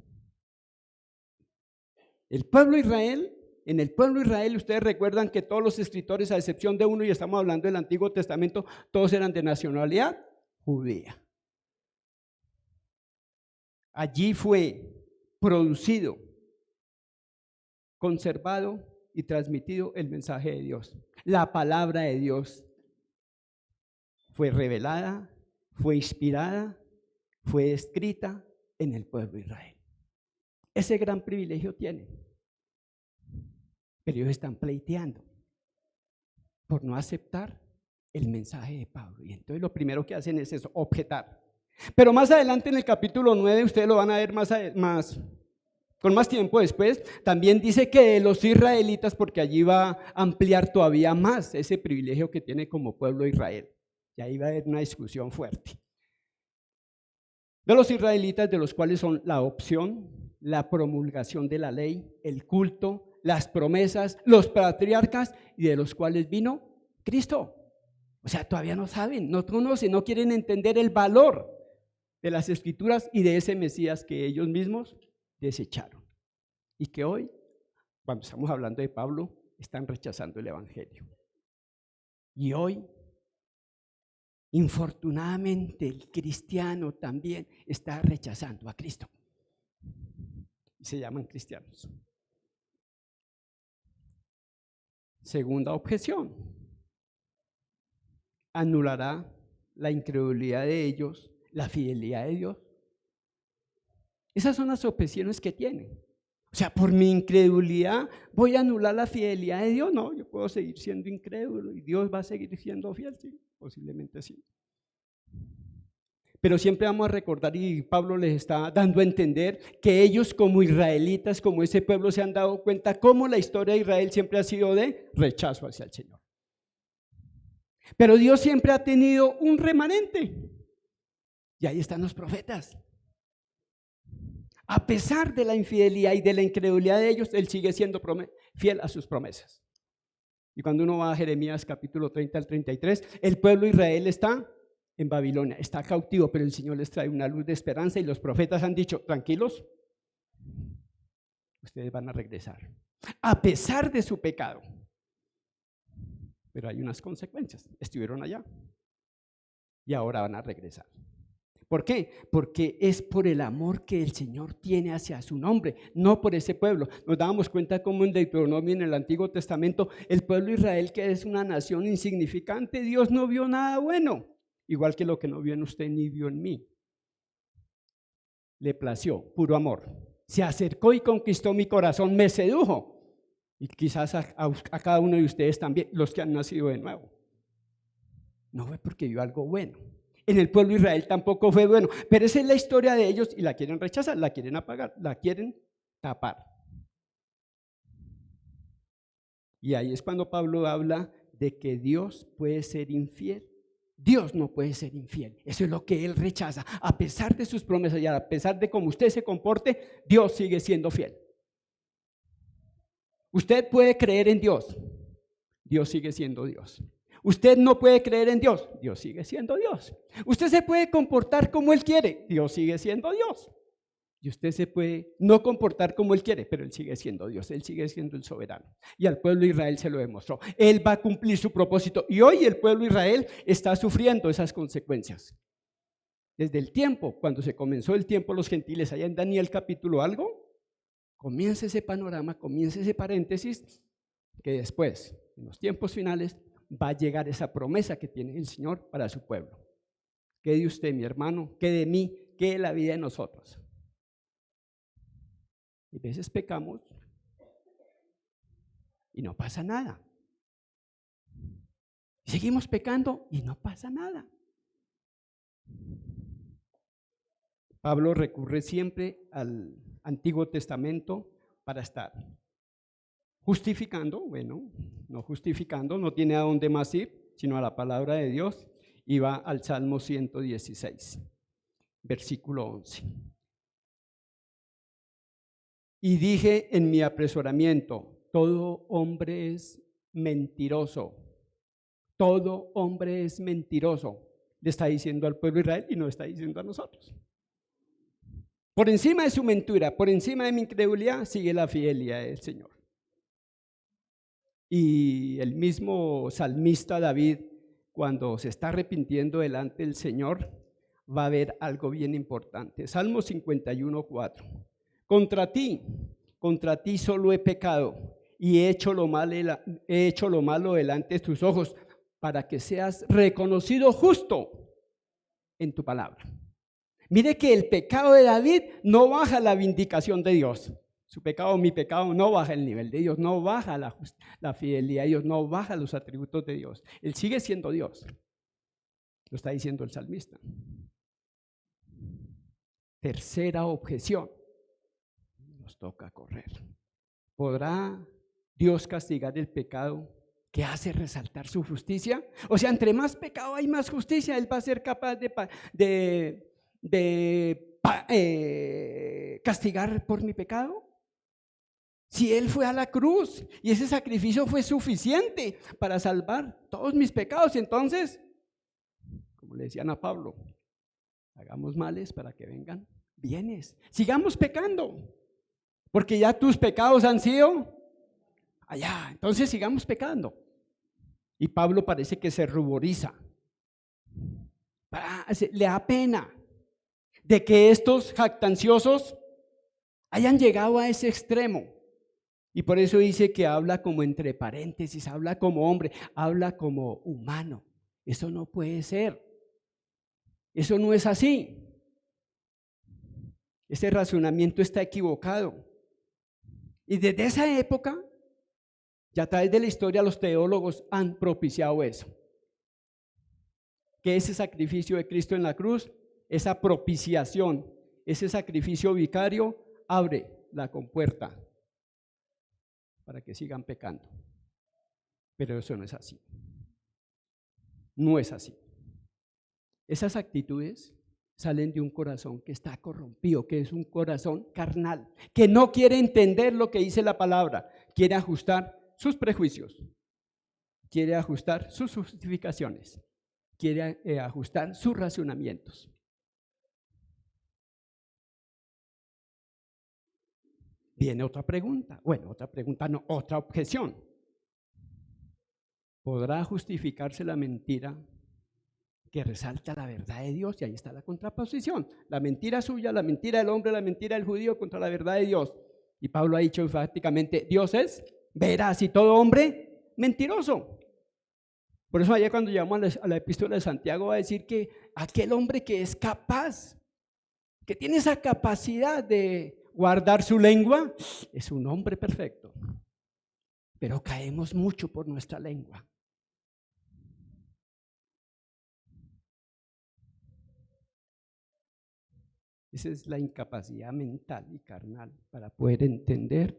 El pueblo de Israel, en el pueblo de Israel, ustedes recuerdan que todos los escritores, a excepción de uno, y estamos hablando del Antiguo Testamento, todos eran de nacionalidad judía. Allí fue producido, conservado y transmitido el mensaje de Dios. La palabra de Dios fue revelada, fue inspirada, fue escrita en el pueblo de Israel. Ese gran privilegio tienen. Pero ellos están pleiteando por no aceptar el mensaje de Pablo. Y entonces lo primero que hacen es eso, objetar. Pero más adelante en el capítulo 9, ustedes lo van a ver con más tiempo después, también dice que de los israelitas, porque allí va a ampliar todavía más ese privilegio que tiene como pueblo de Israel. Y ahí va a haber una discusión fuerte. De los israelitas, de los cuales son la adopción, la promulgación de la ley, el culto, las promesas, los patriarcas, y de los cuales vino Cristo. O sea, todavía no saben, no conocen, no quieren entender el valor de las Escrituras y de ese Mesías que ellos mismos desecharon y que hoy cuando estamos hablando de Pablo, están rechazando el evangelio. Y hoy, infortunadamente, el cristiano también está rechazando a Cristo. Y se llaman cristianos. Segunda objeción. ¿Anulará la incredulidad de ellos la fidelidad de Dios? Esas son las objeciones que tienen. O sea, por mi incredulidad voy a anular la fidelidad de Dios. No, yo puedo seguir siendo incrédulo y Dios va a seguir siendo fiel. Sí, posiblemente sí. Pero siempre vamos a recordar, y Pablo les está dando a entender, que ellos como israelitas, como ese pueblo, se han dado cuenta cómo la historia de Israel siempre ha sido de rechazo hacia el Señor. Pero Dios siempre ha tenido un remanente. Y ahí están los profetas. A pesar de la infidelidad y de la incredulidad de ellos, Él sigue siendo fiel a sus promesas. Y cuando uno va a Jeremías capítulo 30 al 33, el pueblo de Israel está en Babilonia, está cautivo, pero el Señor les trae una luz de esperanza y los profetas han dicho, tranquilos, ustedes van a regresar, a pesar de su pecado. Pero hay unas consecuencias, estuvieron allá y ahora van a regresar. ¿Por qué? Porque es por el amor que el Señor tiene hacia su nombre, no por ese pueblo. Nos dábamos cuenta cómo en Deuteronomio, en el Antiguo Testamento, el pueblo de Israel, que es una nación insignificante, Dios no vio nada bueno, igual que lo que no vio en usted ni vio en mí. Le plació, puro amor. Se acercó y conquistó mi corazón, me sedujo. Y quizás a cada uno de ustedes también, los que han nacido de nuevo. No fue porque vio algo bueno. En el pueblo de Israel tampoco fue bueno, pero esa es la historia de ellos y la quieren rechazar, la quieren apagar, la quieren tapar. Y ahí es cuando Pablo habla de que Dios puede ser infiel. Dios no puede ser infiel, eso es lo que Él rechaza. A pesar de sus promesas y a pesar de cómo usted se comporte, Dios sigue siendo fiel. Usted puede creer en Dios, Dios sigue siendo Dios. Usted no puede creer en Dios, Dios sigue siendo Dios. Usted se puede comportar como Él quiere, Dios sigue siendo Dios. Y usted se puede no comportar como Él quiere, pero Él sigue siendo Dios, Él sigue siendo el soberano. Y al pueblo de Israel se lo demostró. Él va a cumplir su propósito. Y hoy el pueblo de Israel está sufriendo esas consecuencias. Desde el tiempo, cuando se comenzó el tiempo, los gentiles, allá en Daniel capítulo algo, comienza ese panorama, comienza ese paréntesis, que después, en los tiempos finales, va a llegar esa promesa que tiene el Señor para su pueblo. ¿Qué de usted, mi hermano? ¿Qué de mí? ¿Qué de la vida de nosotros? Y a veces pecamos y no pasa nada. Seguimos pecando y no pasa nada. Pablo recurre siempre al Antiguo Testamento para estar justificando, bueno, no justificando, no tiene a dónde más ir, sino a la palabra de Dios, y va al Salmo 116, versículo 11. Y dije en mi apresuramiento, todo hombre es mentiroso, todo hombre es mentiroso, le está diciendo al pueblo de Israel y nos está diciendo a nosotros. Por encima de su mentira, por encima de mi incredulidad, sigue la fidelidad del Señor. Y el mismo salmista David, cuando se está arrepintiendo delante del Señor, va a ver algo bien importante. Salmo 51:4. Contra ti solo he pecado y he hecho lo malo delante de tus ojos, para que seas reconocido justo en tu palabra. Mire que el pecado de David no baja la vindicación de Dios. Su pecado, mi pecado, no baja el nivel de Dios, no baja la fidelidad de Dios, no baja los atributos de Dios. Él sigue siendo Dios. Lo está diciendo el salmista. Tercera objeción. Nos toca correr. ¿Podrá Dios castigar el pecado que hace resaltar su justicia? O sea, entre más pecado hay más justicia. Él va a ser capaz de castigar por mi pecado. Si Él fue a la cruz y ese sacrificio fue suficiente para salvar todos mis pecados, entonces, como le decían a Pablo, hagamos males para que vengan bienes. Sigamos pecando, porque ya tus pecados han sido allá, entonces sigamos pecando. Y Pablo parece que se ruboriza, le da pena de que estos jactanciosos hayan llegado a ese extremo. Y por eso dice que habla como entre paréntesis, habla como hombre, habla como humano. Eso no puede ser. Eso no es así. Ese razonamiento está equivocado. Y desde esa época, ya a través de la historia, los teólogos han propiciado eso. Que ese sacrificio de Cristo en la cruz, esa propiciación, ese sacrificio vicario, abre la compuerta para que sigan pecando. Pero eso no es así. No es así. Esas actitudes salen de un corazón que está corrompido, que es un corazón carnal, que no quiere entender lo que dice la palabra, quiere ajustar sus prejuicios, quiere ajustar sus justificaciones, quiere ajustar sus razonamientos. Viene otra pregunta, otra objeción. ¿Podrá justificarse la mentira que resalta la verdad de Dios? Y ahí está la contraposición. La mentira suya, la mentira del hombre, la mentira del judío contra la verdad de Dios. Y Pablo ha dicho enfáticamente, Dios es veraz y todo hombre mentiroso. Por eso allá cuando llegamos a la epístola de Santiago va a decir que aquel hombre que es capaz, que tiene esa capacidad de guardar su lengua, es un hombre perfecto. Pero caemos mucho por nuestra lengua. Esa es la incapacidad mental y carnal para poder entender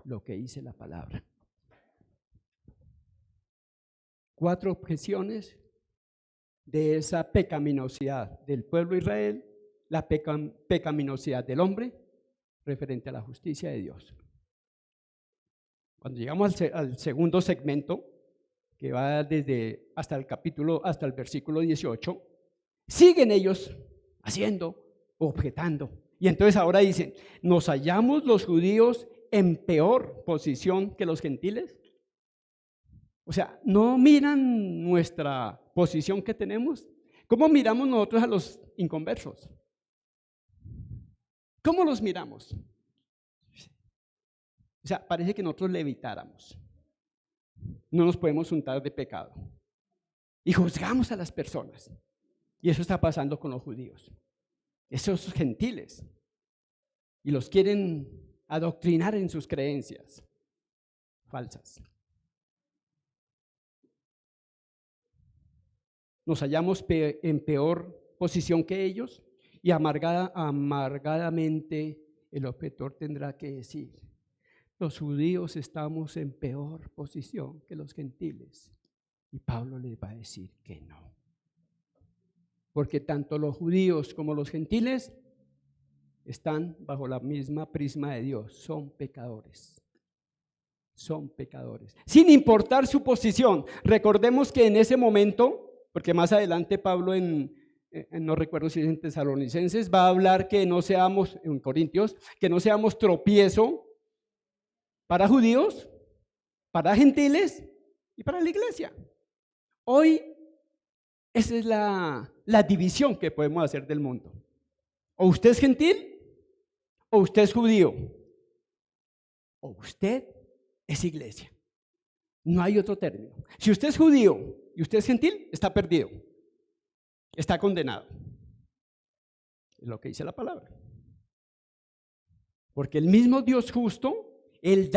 lo que dice la palabra. 4 objeciones de esa pecaminosidad del pueblo de Israel, la pecaminosidad del hombre referente a la justicia de Dios. Cuando llegamos al segundo segmento, que va hasta el versículo 18, siguen ellos haciendo, objetando. Y entonces ahora dicen, ¿nos hallamos los judíos en peor posición que los gentiles? O sea, ¿no miran nuestra posición que tenemos? ¿Cómo miramos nosotros a los inconversos? ¿Cómo los miramos? O sea, parece que nosotros le evitáramos. No nos podemos untar de pecado. Y juzgamos a las personas. Y eso está pasando con los judíos. Esos gentiles. Y los quieren adoctrinar en sus creencias falsas. Nos hallamos en peor posición que ellos y amargadamente el objetor tendrá que decir, los judíos estamos en peor posición que los gentiles. Y Pablo les va a decir que no. Porque tanto los judíos como los gentiles están bajo la misma prisma de Dios, son pecadores. Son pecadores. Sin importar su posición. Recordemos que en ese momento, porque más adelante Pablo no recuerdo si es en Tesalonicenses, va a hablar que no seamos, en Corintios, que no seamos tropiezo para judíos, para gentiles y para la iglesia. Hoy esa es la división que podemos hacer del mundo. O usted es gentil, o usted es judío, o usted es iglesia. No hay otro término. Si usted es judío y usted es gentil, está perdido. Está condenado. Es lo que dice la palabra. Porque el mismo Dios justo, Él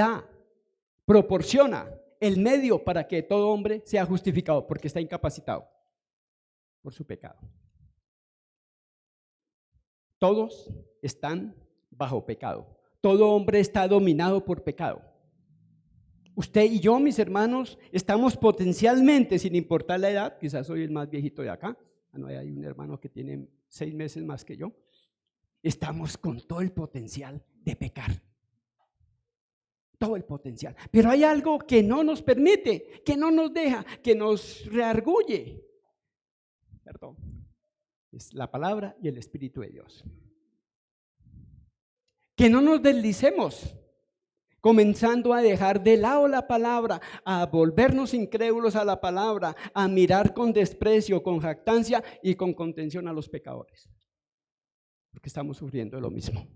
proporciona el medio para que todo hombre sea justificado, porque está incapacitado por su pecado. Todos están bajo pecado. Todo hombre está dominado por pecado. Usted y yo, mis hermanos, estamos potencialmente, sin importar la edad, quizás soy el más viejito de acá, no, hay un hermano que tiene 6 meses más que yo, estamos con todo el potencial de pecar. Todo el potencial. Pero hay algo que no nos permite, que no nos deja, que nos reargulle. Perdón. Es la palabra y el Espíritu de Dios. Que no nos deslicemos comenzando a dejar de lado la palabra, a volvernos incrédulos a la palabra, a mirar con desprecio, con jactancia y con contención a los pecadores, porque estamos sufriendo de lo mismo.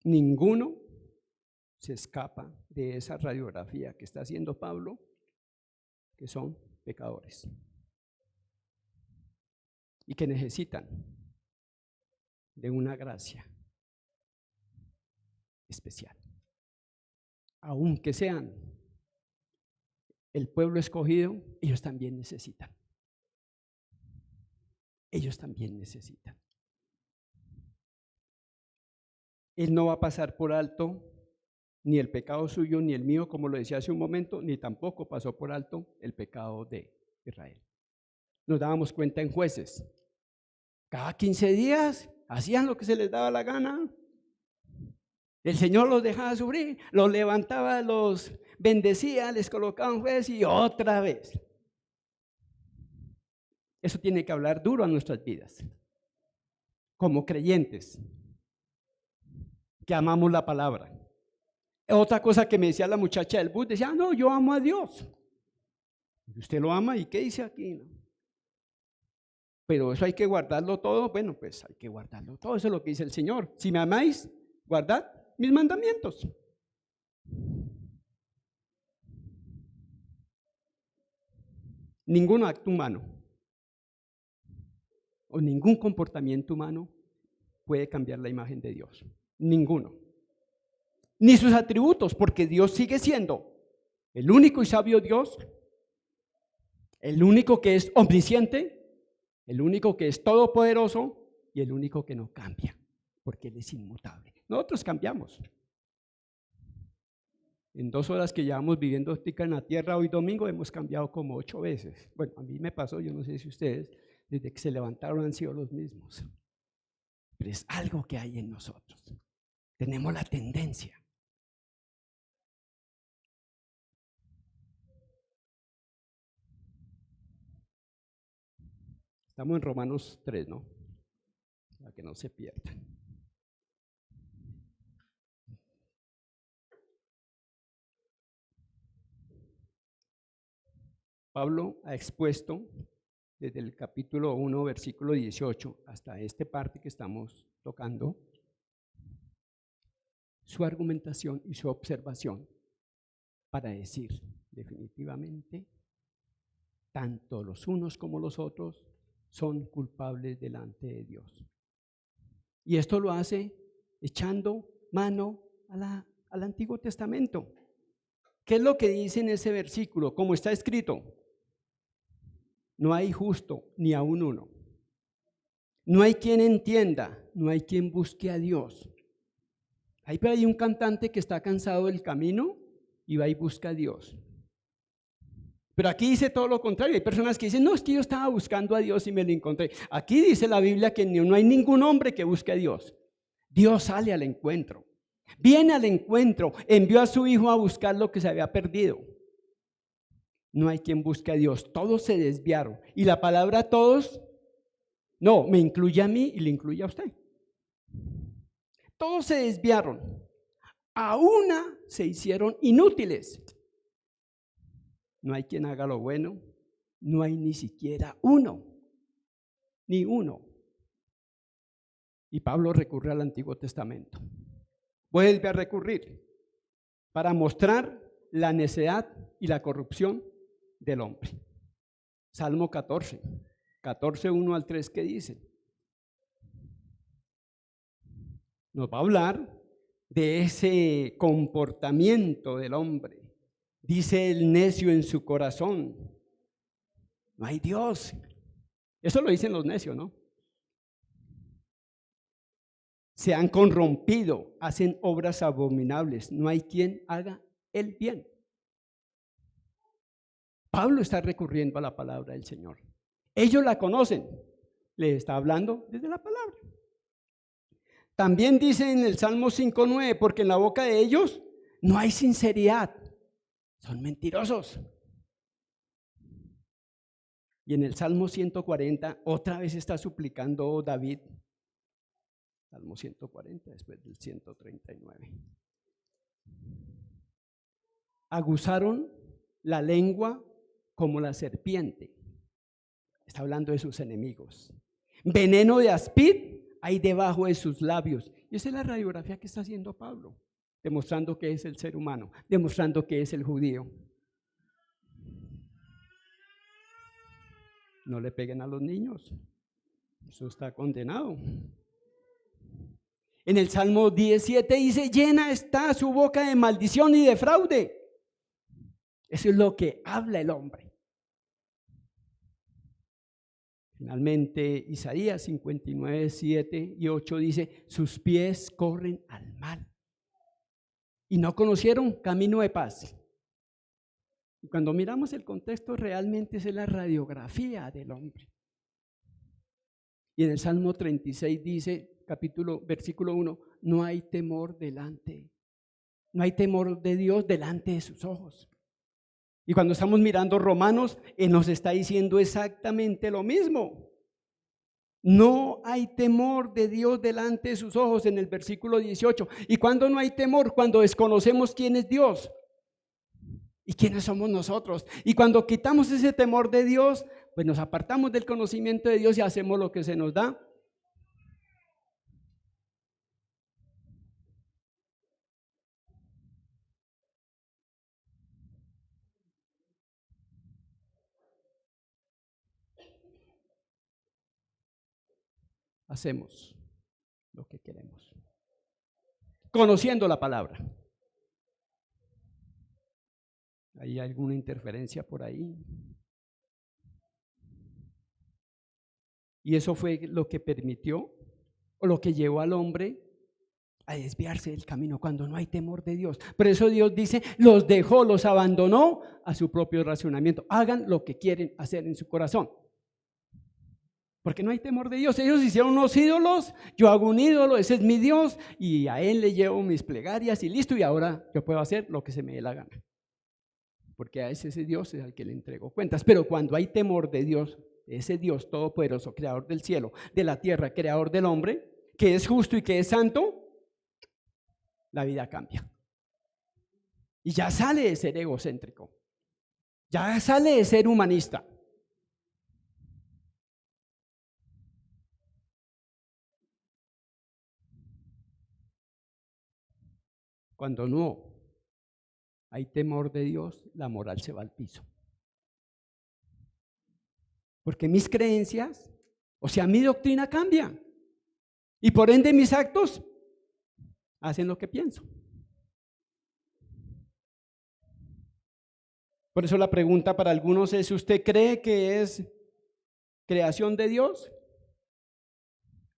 Ninguno se escapa de esa radiografía que está haciendo Pablo, que son pecadores y que necesitan de una gracia especial, aunque sean el pueblo escogido. Ellos también necesitan. Ellos también necesitan. Él no va a pasar por alto ni el pecado suyo ni el mío, como lo decía hace un momento, ni tampoco pasó por alto el pecado de Israel. Nos dábamos cuenta en Jueces. Cada 15 días hacían lo que se les daba la gana. El Señor los dejaba sufrir, los levantaba, los bendecía, les colocaba un juez y otra vez. Eso tiene que hablar duro a nuestras vidas, como creyentes, que amamos la palabra. Otra cosa que me decía la muchacha del bus, decía, no, yo amo a Dios. ¿Usted lo ama? ¿Y qué dice aquí? No. Pero eso hay que guardarlo todo. Bueno, pues hay que guardarlo todo. Eso es lo que dice el Señor. Si me amáis, guardad mis mandamientos. Ningún acto humano o ningún comportamiento humano puede cambiar la imagen de Dios. Ninguno. Ni sus atributos, porque Dios sigue siendo el único y sabio Dios, el único que es omnisciente, el único que es todopoderoso y el único que no cambia, porque Él es inmutable. Nosotros cambiamos. En 2 horas que llevamos viviendo en la tierra, hoy domingo hemos cambiado como 8 veces. Bueno, a mí me pasó, yo no sé si ustedes, desde que se levantaron han sido los mismos. Pero es algo que hay en nosotros. Tenemos la tendencia. Estamos en Romanos 3, ¿no? Para que no se pierdan. Pablo ha expuesto desde el capítulo 1, versículo 18, hasta esta parte que estamos tocando, su argumentación y su observación para decir definitivamente, tanto los unos como los otros son culpables delante de Dios. Y esto lo hace echando mano al Antiguo Testamento. ¿Qué es lo que dice en ese versículo? Como está escrito, no hay justo ni aun uno. No hay quien entienda, no hay quien busque a Dios. Hay por ahí un cantante que está cansado del camino y va y busca a Dios. Pero aquí dice todo lo contrario. Hay personas que dicen, no, es que yo estaba buscando a Dios y me lo encontré. Aquí dice la Biblia que no hay ningún hombre que busque a Dios. Dios sale al encuentro. Viene al encuentro, envió a su Hijo a buscar lo que se había perdido. No hay quien busque a Dios, todos se desviaron. Y la palabra todos, no, me incluye a mí y le incluye a usted. Todos se desviaron, a una se hicieron inútiles. No hay quien haga lo bueno, no hay ni siquiera uno, ni uno. Y Pablo recurre al Antiguo Testamento. Vuelve a recurrir para mostrar la necedad y la corrupción del hombre. Salmo 14, 1 al 3, ¿qué dice? Nos va a hablar de ese comportamiento del hombre. Dice el necio en su corazón, no hay Dios. Eso lo dicen los necios, ¿no? Se han corrompido, hacen obras abominables, no hay quien haga el bien. Pablo está recurriendo a la palabra del Señor. Ellos la conocen, le está hablando desde la palabra. También dice en el Salmo 5:9, porque en la boca de ellos no hay sinceridad, son mentirosos. Y en el Salmo 140 otra vez está suplicando David Salmo 140, después del 139. Aguzaron la lengua como la serpiente. Está hablando de sus enemigos. Veneno de aspid hay debajo de sus labios. Y esa es la radiografía que está haciendo Pablo, demostrando que es el ser humano, demostrando que es el judío. No le peguen a los niños, eso está condenado. En el Salmo 17 dice: llena está su boca de maldición y de fraude. Eso es lo que habla el hombre. Finalmente, Isaías 59, 7 y 8 dice: sus pies corren al mal y no conocieron camino de paz. Y cuando miramos el contexto, realmente es la radiografía del hombre. Y en el Salmo 36 dice, versículo 1, no hay temor no hay temor de Dios delante de sus ojos. Y cuando estamos mirando Romanos, Él nos está diciendo exactamente lo mismo. No hay temor de Dios delante de sus ojos en el versículo 18. ¿Y cuándo no hay temor? Cuando desconocemos quién es Dios y quiénes somos nosotros. Y cuando quitamos ese temor de Dios, pues nos apartamos del conocimiento de Dios y hacemos lo que se nos da. Hacemos lo que queremos, conociendo la palabra. ¿Hay alguna interferencia por ahí? Y eso fue lo que permitió o lo que llevó al hombre a desviarse del camino cuando no hay temor de Dios. Por eso Dios dice, los dejó, los abandonó a su propio racionamiento. Hagan lo que quieren hacer en su corazón. Porque no hay temor de Dios. Ellos hicieron unos ídolos, yo hago un ídolo, ese es mi Dios, y a Él le llevo mis plegarias y listo, y ahora yo puedo hacer lo que se me dé la gana. Porque a ese Dios es al que le entrego cuentas. Pero cuando hay temor de Dios, ese Dios todopoderoso, creador del cielo, de la tierra, creador del hombre, que es justo y que es santo, la vida cambia. Y ya sale de ser egocéntrico, ya sale de ser humanista. Cuando no hay temor de Dios, la moral se va al piso. Porque mis creencias, o sea, mi doctrina cambia. Y por ende mis actos hacen lo que pienso. Por eso la pregunta para algunos es, ¿usted cree que es creación de Dios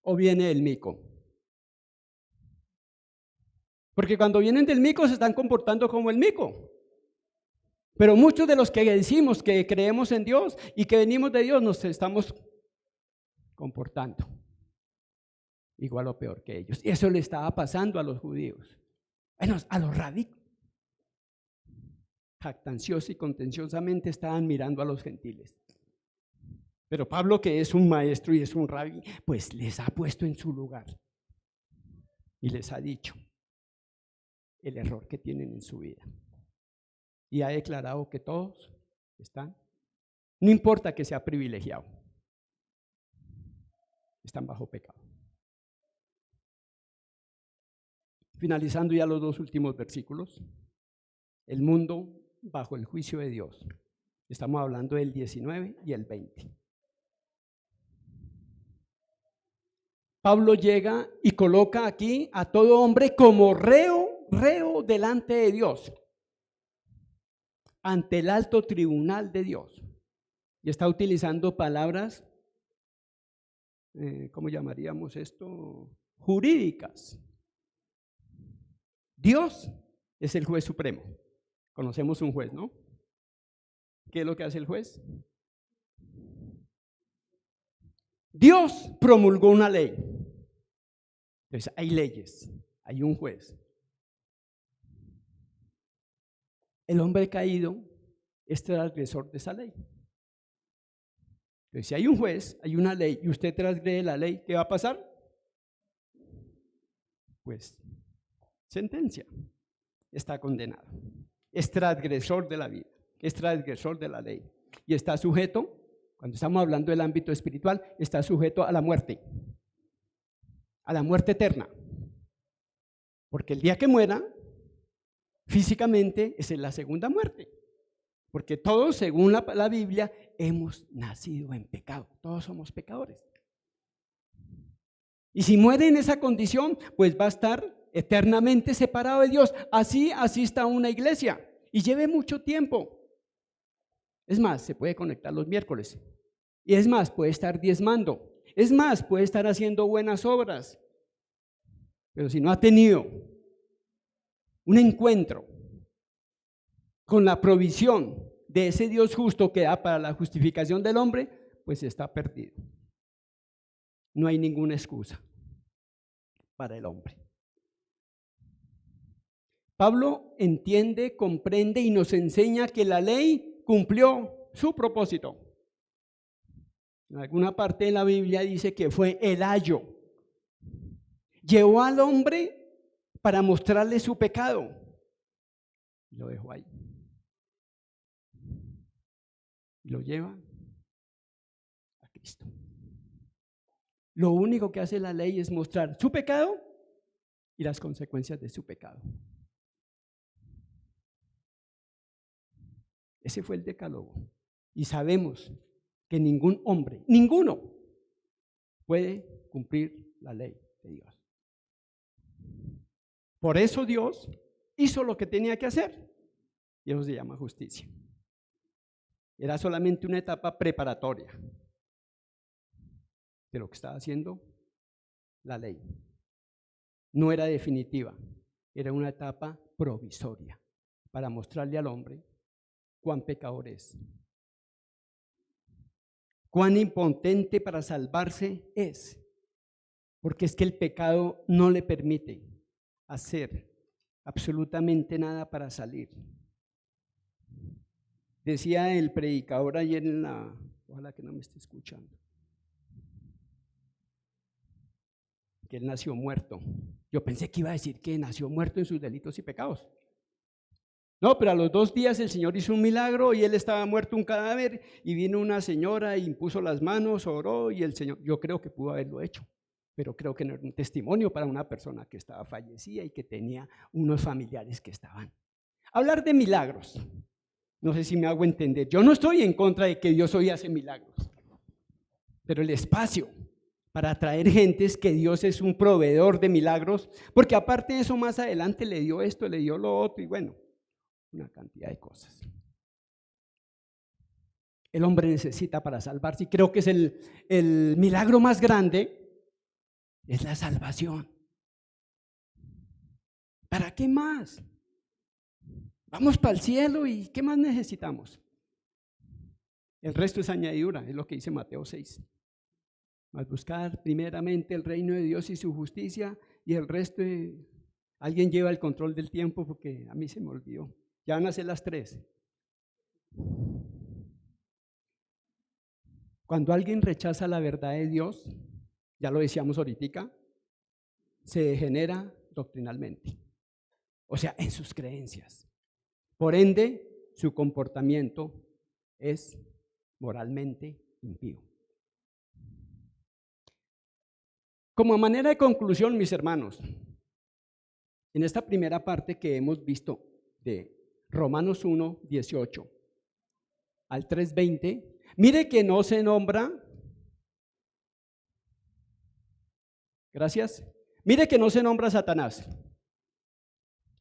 o viene del mico? Porque cuando vienen del mico se están comportando como el mico. Pero muchos de los que decimos que creemos en Dios y que venimos de Dios nos estamos comportando igual o peor que ellos. Y eso le estaba pasando a los judíos, a los radicales. Jactanciosos y contenciosamente estaban mirando a los gentiles. Pero Pablo, que es un maestro y es un rabí, pues les ha puesto en su lugar y les ha dicho el error que tienen en su vida. Y ha declarado que todos están, no importa que sea privilegiado, están bajo pecado. Finalizando ya los dos últimos versículos, el mundo bajo el juicio de Dios. Estamos hablando del 19 y el 20. Pablo llega y coloca aquí a todo hombre como reo delante de Dios, ante el alto tribunal de Dios. Y está utilizando palabras, ¿cómo llamaríamos esto? Jurídicas. Dios es el juez supremo. Conocemos un juez, ¿no? ¿Qué es lo que hace el juez? Dios promulgó una ley. Entonces hay leyes, hay un juez. El hombre caído es transgresor de esa ley. Entonces si hay un juez, hay una ley y usted transgrede la ley, ¿qué va a pasar? pues sentencia, está condenado. Es transgresor de la vida, es transgresor de la ley y está sujeto, cuando estamos hablando del ámbito espiritual, está sujeto a la muerte eterna. Porque el día que muera, físicamente, es en la segunda muerte. Porque todos, según la Biblia, hemos nacido en pecado. Todos somos pecadores. Y si muere en esa condición, pues va a estar eternamente separado de Dios. Así está una iglesia y lleve mucho tiempo. Es más, se puede conectar los miércoles. Y es más, puede estar diezmando. Es más, puede estar haciendo buenas obras. Pero si no ha tenido un encuentro con la provisión de ese Dios justo que da para la justificación del hombre, pues está perdido. No hay ninguna excusa para el hombre. Pablo entiende, comprende y nos enseña que la ley cumplió su propósito. En alguna parte de la Biblia dice que fue el ayo. Llevó al hombre para mostrarle su pecado. Lo dejó ahí. Y lo lleva a Cristo. Lo único que hace la ley es mostrar su pecado y las consecuencias de su pecado. Ese fue el decálogo. Y sabemos que ningún hombre, ninguno, puede cumplir la ley de Dios. Por eso Dios hizo lo que tenía que hacer. Y eso se llama justicia. Era solamente una etapa preparatoria de lo que estaba haciendo la ley. No era definitiva, era una etapa provisoria para mostrarle al hombre cuán pecador es, cuán impotente para salvarse es, porque es que el pecado no le permite hacer absolutamente nada para salir. Decía el predicador ayer ojalá que no me esté escuchando, que él nació muerto. Yo pensé que iba a decir que nació muerto en sus delitos y pecados. No, pero a los 2 días el Señor hizo un milagro y él estaba muerto, un cadáver, y vino una señora y impuso las manos, oró, y el Señor, yo creo que pudo haberlo hecho, pero creo que no era un testimonio para una persona que estaba fallecida y que tenía unos familiares que estaban. Hablar de milagros, no sé si me hago entender, yo no estoy en contra de que Dios hoy hace milagros, pero el espacio para atraer gentes que Dios es un proveedor de milagros, porque aparte de eso más adelante le dio esto, le dio lo otro y bueno, una cantidad de cosas. El hombre necesita para salvarse y creo que es el milagro más grande, es la salvación. ¿Para qué más? Vamos para el cielo y ¿qué más necesitamos? El resto es añadidura, es lo que dice Mateo 6. Mas buscar primeramente el reino de Dios y su justicia y el resto, alguien lleva el control del tiempo porque a mí se me olvidó. Ya van a ser las 3. Cuando alguien rechaza la verdad de Dios, ya lo decíamos ahorita, se degenera doctrinalmente, o sea, en sus creencias. Por ende, su comportamiento es moralmente impío. Como manera de conclusión, mis hermanos, en esta primera parte que hemos visto de Romanos 1, 18 al 3:20, mire que no se nombra, gracias, mire que no se nombra Satanás.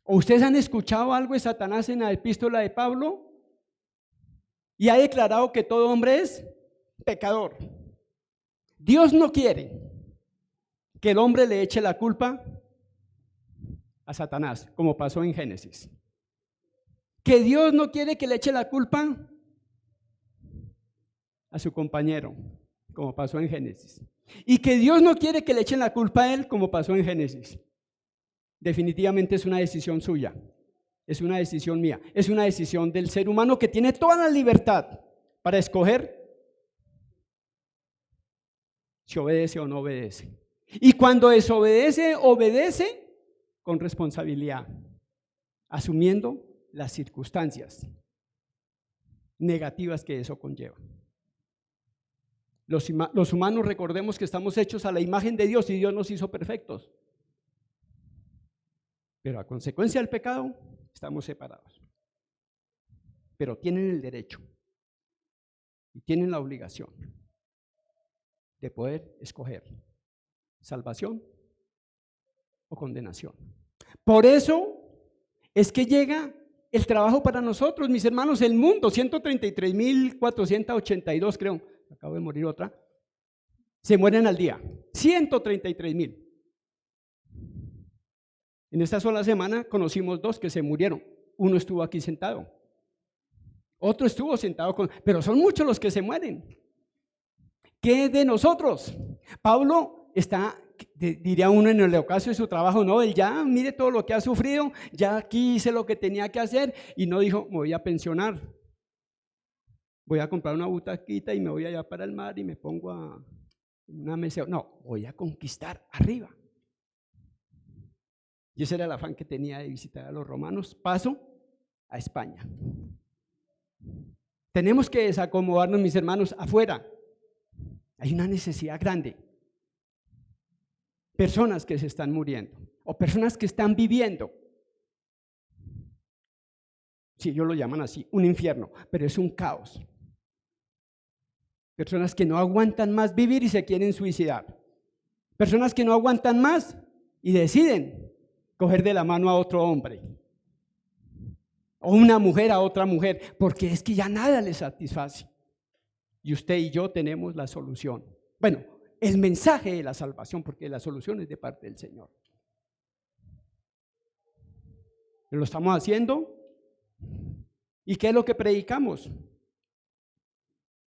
¿O ustedes han escuchado algo de Satanás en la epístola de Pablo? Y ha declarado que todo hombre es pecador. Dios no quiere que el hombre le eche la culpa a Satanás, como pasó en Génesis. Que Dios no quiere que le eche la culpa a su compañero, como pasó en Génesis. Y que Dios no quiere que le echen la culpa a él, como pasó en Génesis. Definitivamente es una decisión suya, es una decisión mía, es una decisión del ser humano que tiene toda la libertad para escoger si obedece o no obedece. Y cuando desobedece, obedece con responsabilidad, asumiendo las circunstancias negativas que eso conlleva. Los humanos, recordemos que estamos hechos a la imagen de Dios y Dios nos hizo perfectos. Pero a consecuencia del pecado estamos separados. Pero tienen el derecho y tienen la obligación de poder escoger salvación o condenación. Por eso es que llega el trabajo para nosotros, mis hermanos. El mundo, 133.482 creo, acabo de morir otra, se mueren al día, 133.000. En esta sola semana conocimos 2 que se murieron. Uno estuvo aquí sentado, otro estuvo sentado pero son muchos los que se mueren. ¿Qué de nosotros? Pablo está, diría uno en el ocaso de su trabajo, no, él ya mire todo lo que ha sufrido, ya aquí hice lo que tenía que hacer y no dijo, me voy a pensionar, voy a comprar una butaquita y me voy allá para el mar y me pongo a una mesa. No, voy a conquistar arriba. Y ese era el afán que tenía de visitar a los romanos. Paso a España. Tenemos que desacomodarnos, mis hermanos, afuera. Hay una necesidad grande. Personas que se están muriendo o personas que están viviendo. Sí, ellos lo llaman así, un infierno, pero es un caos. Personas que no aguantan más vivir y se quieren suicidar. Personas que no aguantan más y deciden coger de la mano a otro hombre. O una mujer a otra mujer, porque es que ya nada les satisface. Y usted y yo tenemos la solución. Bueno, el mensaje de la salvación, porque la solución es de parte del Señor. Lo estamos haciendo. ¿Y qué es lo que predicamos?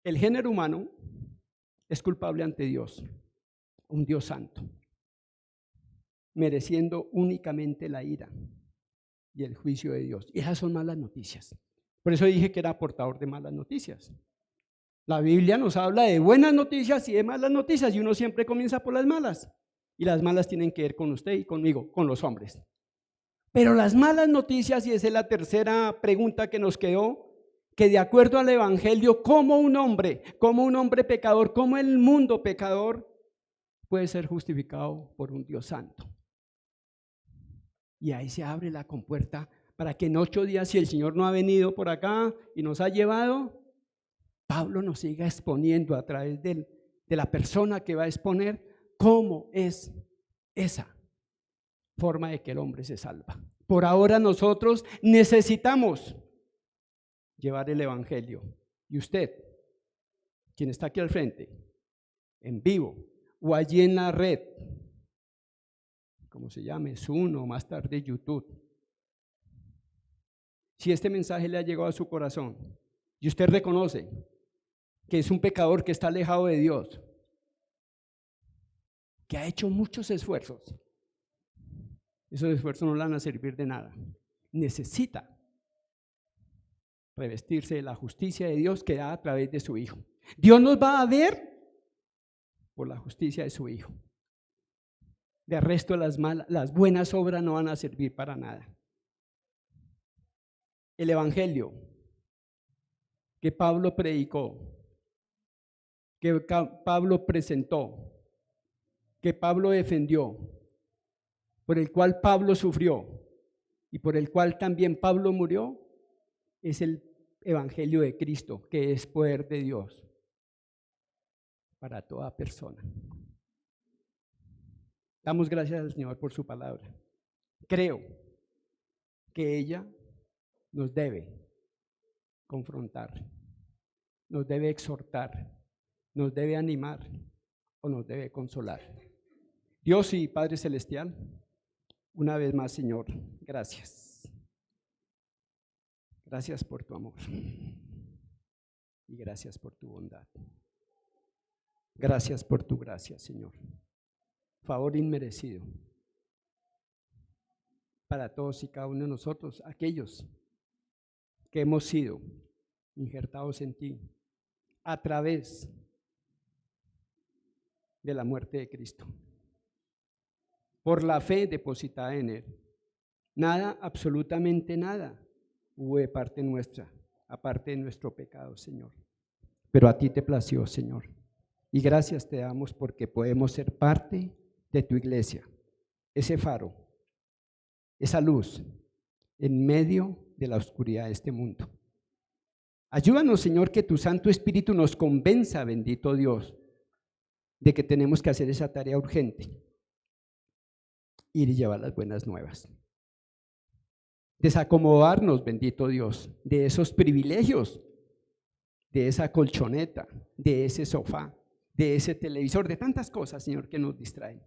El género humano es culpable ante Dios, un Dios santo, mereciendo únicamente la ira y el juicio de Dios. Y esas son malas noticias. Por eso dije que era portador de malas noticias. La Biblia nos habla de buenas noticias y de malas noticias, y uno siempre comienza por las malas. Y las malas tienen que ver con usted y conmigo, con los hombres. Pero las malas noticias, y esa es la tercera pregunta que nos quedó, que de acuerdo al Evangelio, como un hombre pecador, como el mundo pecador puede ser justificado por un Dios santo. Y ahí se abre la compuerta para que en 8 días, si el Señor no ha venido por acá y nos ha llevado, Pablo nos siga exponiendo a través de la persona que va a exponer cómo es esa forma de que el hombre se salva. Por ahora nosotros necesitamos llevar el Evangelio. Y usted, quien está aquí al frente, en vivo o allí en la red, como se llame, Zoom o más tarde YouTube, si este mensaje le ha llegado a su corazón y usted reconoce que es un pecador que está alejado de Dios, que ha hecho muchos esfuerzos, esos esfuerzos no le van a servir de nada. Necesita revestirse de la justicia de Dios que da a través de su Hijo. Dios nos va a ver por la justicia de su Hijo. De resto, las buenas obras no van a servir para nada. El Evangelio que Pablo predicó, que Pablo presentó, que Pablo defendió, por el cual Pablo sufrió y por el cual también Pablo murió, es el Evangelio de Cristo, que es poder de Dios para toda persona. Damos gracias al Señor por su palabra. Creo que ella nos debe confrontar, nos debe exhortar, nos debe animar o nos debe consolar. Dios y Padre Celestial, una vez más, Señor, gracias. Gracias por tu amor y gracias por tu bondad. Gracias por tu gracia, Señor. Favor inmerecido para todos y cada uno de nosotros, aquellos que hemos sido injertados en ti a través de la muerte de Cristo. por la fe depositada en Él. Nada, absolutamente nada, hubo de parte nuestra, aparte de nuestro pecado, Señor. Pero a ti te plació, Señor. Y gracias te damos porque podemos ser parte de tu iglesia, ese faro, esa luz en medio de la oscuridad de este mundo. Ayúdanos, Señor, que tu Santo Espíritu nos convenza, bendito Dios, de que tenemos que hacer esa tarea urgente, ir y llevar las buenas nuevas. Desacomodarnos, bendito Dios, de esos privilegios, de esa colchoneta, de ese sofá, de ese televisor, de tantas cosas, Señor, que nos distraen,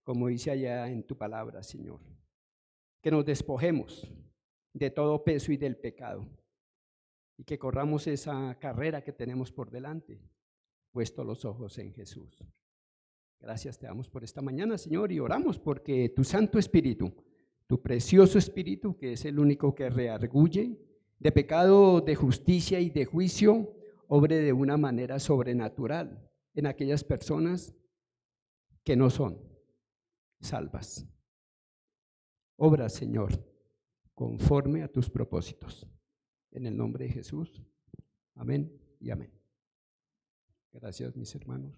como dice allá en tu palabra, Señor. Que nos despojemos de todo peso y del pecado y que corramos esa carrera que tenemos por delante, puesto los ojos en Jesús. Gracias te damos por esta mañana, Señor, y oramos porque tu Santo Espíritu, tu precioso Espíritu, que es el único que redarguye de pecado, de justicia y de juicio, obre de una manera sobrenatural en aquellas personas que no son salvas. Obra, Señor, conforme a tus propósitos. En el nombre de Jesús. Amén y amén. Gracias, mis hermanos.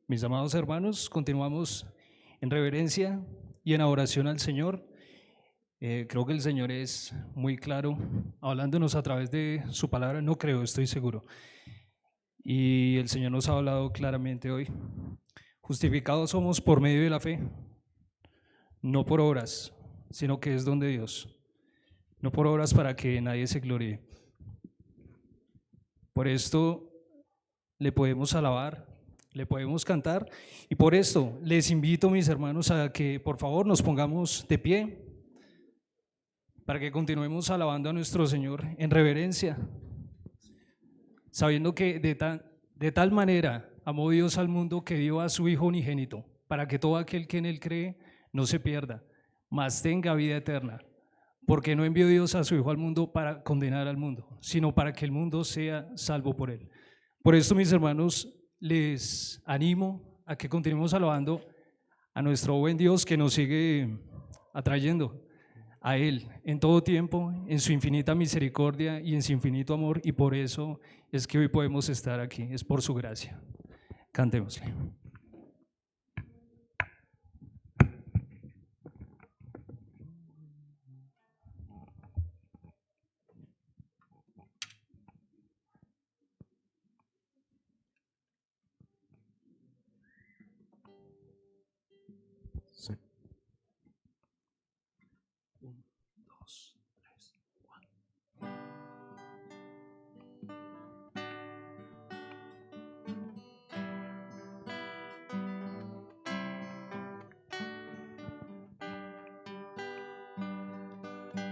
Mis amados hermanos, continuamos en reverencia y en adoración al Señor. Creo que el Señor es muy claro, hablándonos a través de su palabra, no creo, estoy seguro. Y el Señor nos ha hablado claramente hoy. Justificados somos por medio de la fe, no por obras, sino que es don de Dios. No por obras para que nadie se gloríe. Por esto le podemos alabar, le podemos cantar, y por esto les invito, mis hermanos, a que por favor nos pongamos de pie para que continuemos alabando a nuestro Señor en reverencia, sabiendo que de tal manera amó Dios al mundo que dio a su Hijo unigénito, para que todo aquel que en Él cree no se pierda, mas tenga vida eterna. Porque no envió Dios a su Hijo al mundo para condenar al mundo, sino para que el mundo sea salvo por Él. Por esto, mis hermanos, les animo a que continuemos alabando a nuestro buen Dios que nos sigue atrayendo a Él en todo tiempo, en su infinita misericordia y en su infinito amor, y por eso es que hoy podemos estar aquí, es por su gracia. Cantémosle. Sí. 1, 2, 3, 4.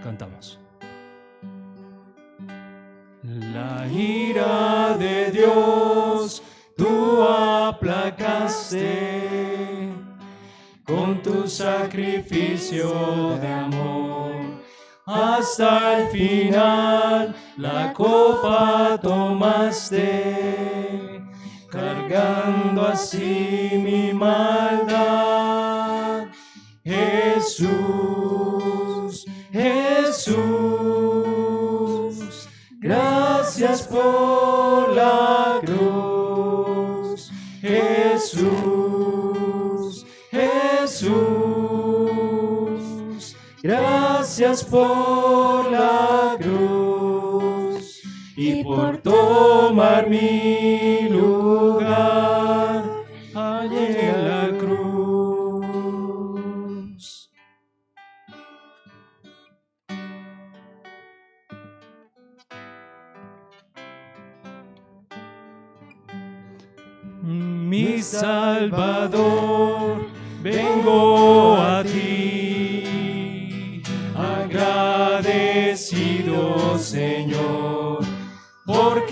Cantamos. La ira de Dios tú aplacaste con tu sacrificio de amor. Hasta el final la copa tomaste, cargando así mi maldad. Jesús, Jesús, gracias por la cruz. Jesús, Jesús, gracias por la cruz y por tomar mi lugar allí en la cruz. Mi Salvador, vengo a ti.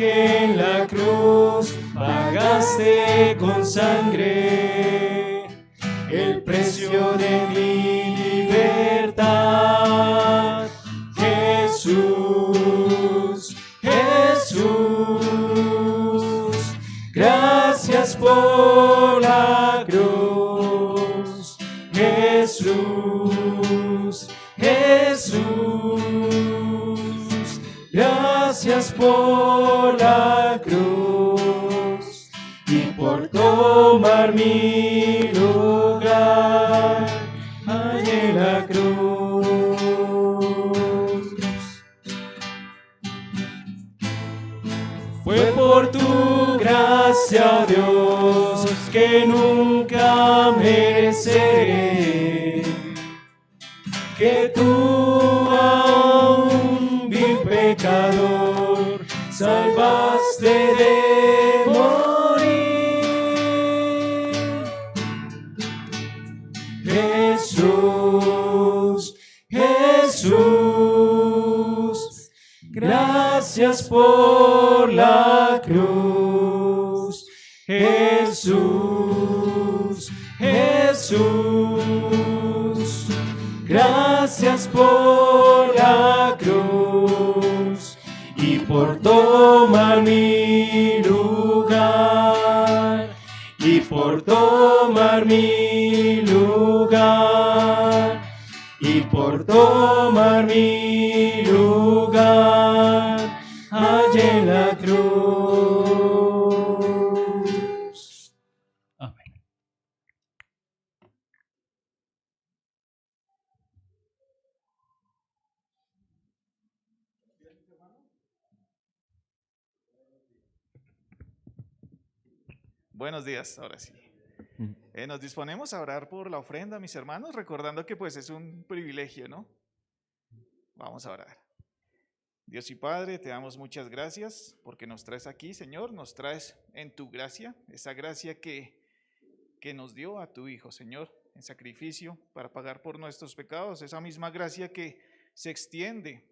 que en la cruz pagaste con sangre el precio de mi libertad. Jesús, Jesús, gracias por la cruz. Jesús, Jesús, gracias por la cruz y por tomar mi lugar allí en la cruz. Fue por tu gracia, Dios, que nunca mereceré, que tú a un vil pecador salvaste de morir. Jesús, Jesús, gracias por la cruz. Jesús, Jesús, gracias por la cruz y por tomar mi lugar, y por tomar mi lugar, y por tomar mi lugar allí en la cruz. Amén. Buenos días, ahora sí. Nos disponemos a orar por la ofrenda, mis hermanos, recordando que pues es un privilegio, ¿no? Vamos a orar. Dios y Padre, te damos muchas gracias porque nos traes aquí, Señor, nos traes en tu gracia, esa gracia que nos dio a tu Hijo, Señor, en sacrificio para pagar por nuestros pecados, esa misma gracia que se extiende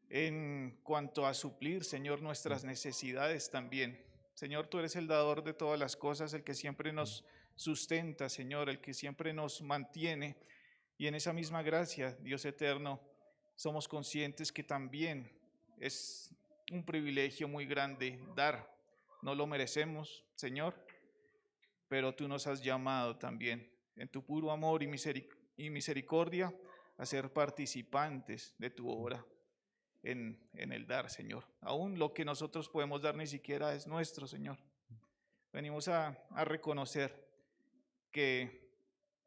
en cuanto a suplir, Señor, nuestras necesidades también. Señor, tú eres el dador de todas las cosas, el que siempre nos sustenta, Señor, el que siempre nos mantiene. Y en esa misma gracia, Dios eterno, somos conscientes que también es un privilegio muy grande dar. No lo merecemos, Señor, pero tú nos has llamado también en tu puro amor y misericordia a ser participantes de tu obra. En el dar, Señor. Aún lo que nosotros podemos dar ni siquiera es nuestro, Señor. Venimos a reconocer que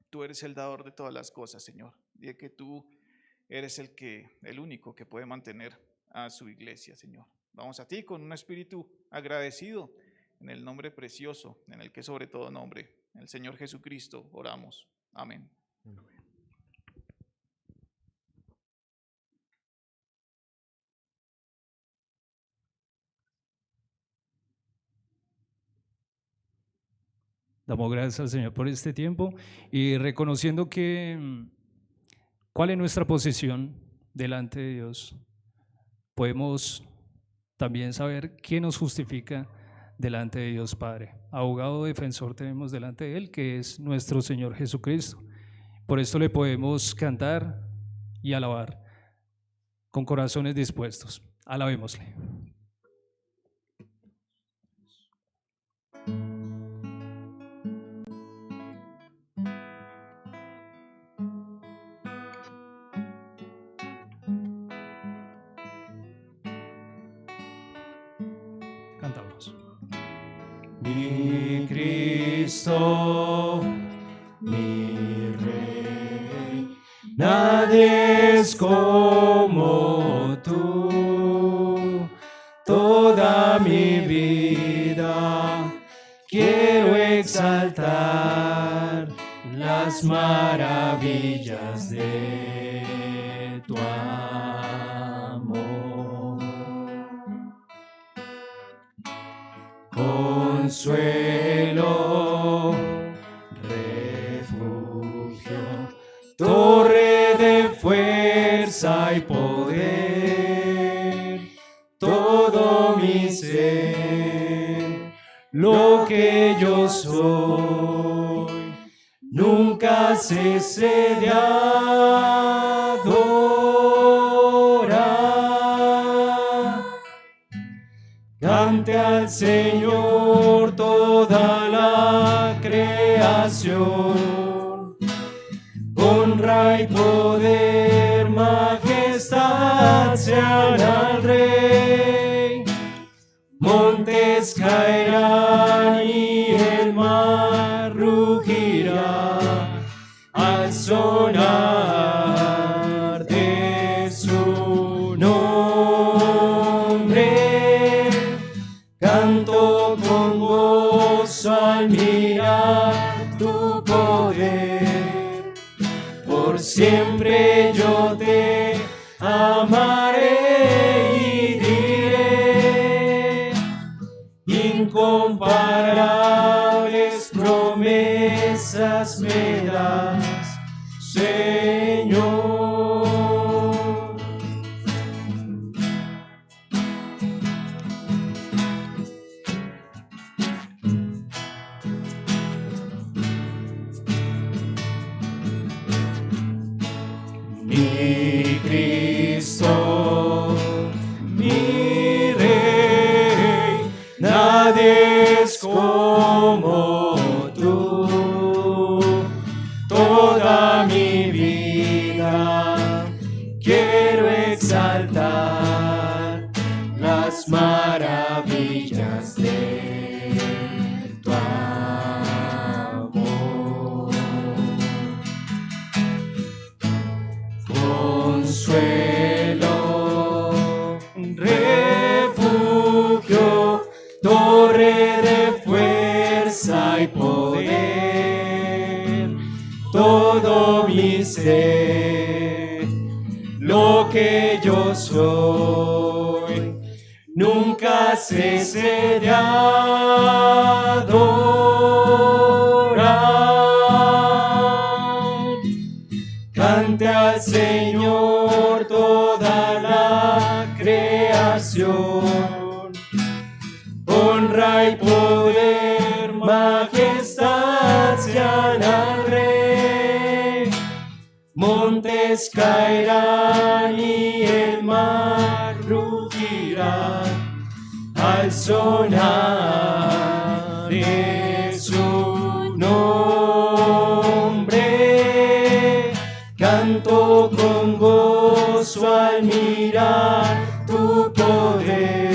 tú eres el dador de todas las cosas, Señor, y que tú eres el único que puede mantener a su iglesia, Señor. Vamos a ti con un espíritu agradecido en el nombre precioso, en el que sobre todo nombre, el Señor Jesucristo, oramos. Amén. Damos gracias al Señor por este tiempo y reconociendo que cuál es nuestra posición delante de Dios. Podemos también saber qué nos justifica delante de Dios Padre. Abogado defensor tenemos delante de Él, que es nuestro Señor Jesucristo. Por esto le podemos cantar y alabar con corazones dispuestos. Alabémosle. Cantamos. Mi Cristo, mi Rey, nadie es como tú. Toda mi vida quiero exaltar las maravillas de tu amor. Consuelo, refugio, torre de fuerza y poder, todo mi ser poder, lo que yo soy, nunca cese de adorar. Cante al Señor toda la creación, honra y poder, majestad sean al Rey. Montes caerán y el mar rugirá al sonar de su nombre. Canto con gozo al mirar tu poder, por siempre yo te amaré y diré, incomparables promesas me das, Señor. Mi Cristo, mi Rey, nadie es como tú. Toda mi vida quiero exaltar las maravillas de tu amor. Consuelo, refugio, torre de fuerza y poder, todo mi ser, lo que yo soy, nunca cese de adorar. Cante al Señor toda la creación, honra y poder, majestad sean al Rey. Montes caerán y el mar rugirá al sonar de su nombre. Canto con gozo al mirar tu poder,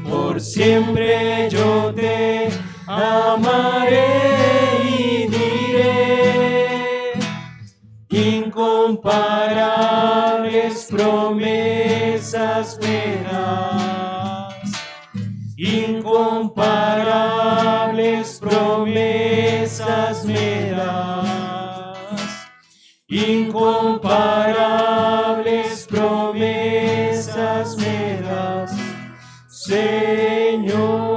por siempre yo te amaré y diré, incomparables promesas me das, incomparables promesas me das, incomparables promesas me das, Señor.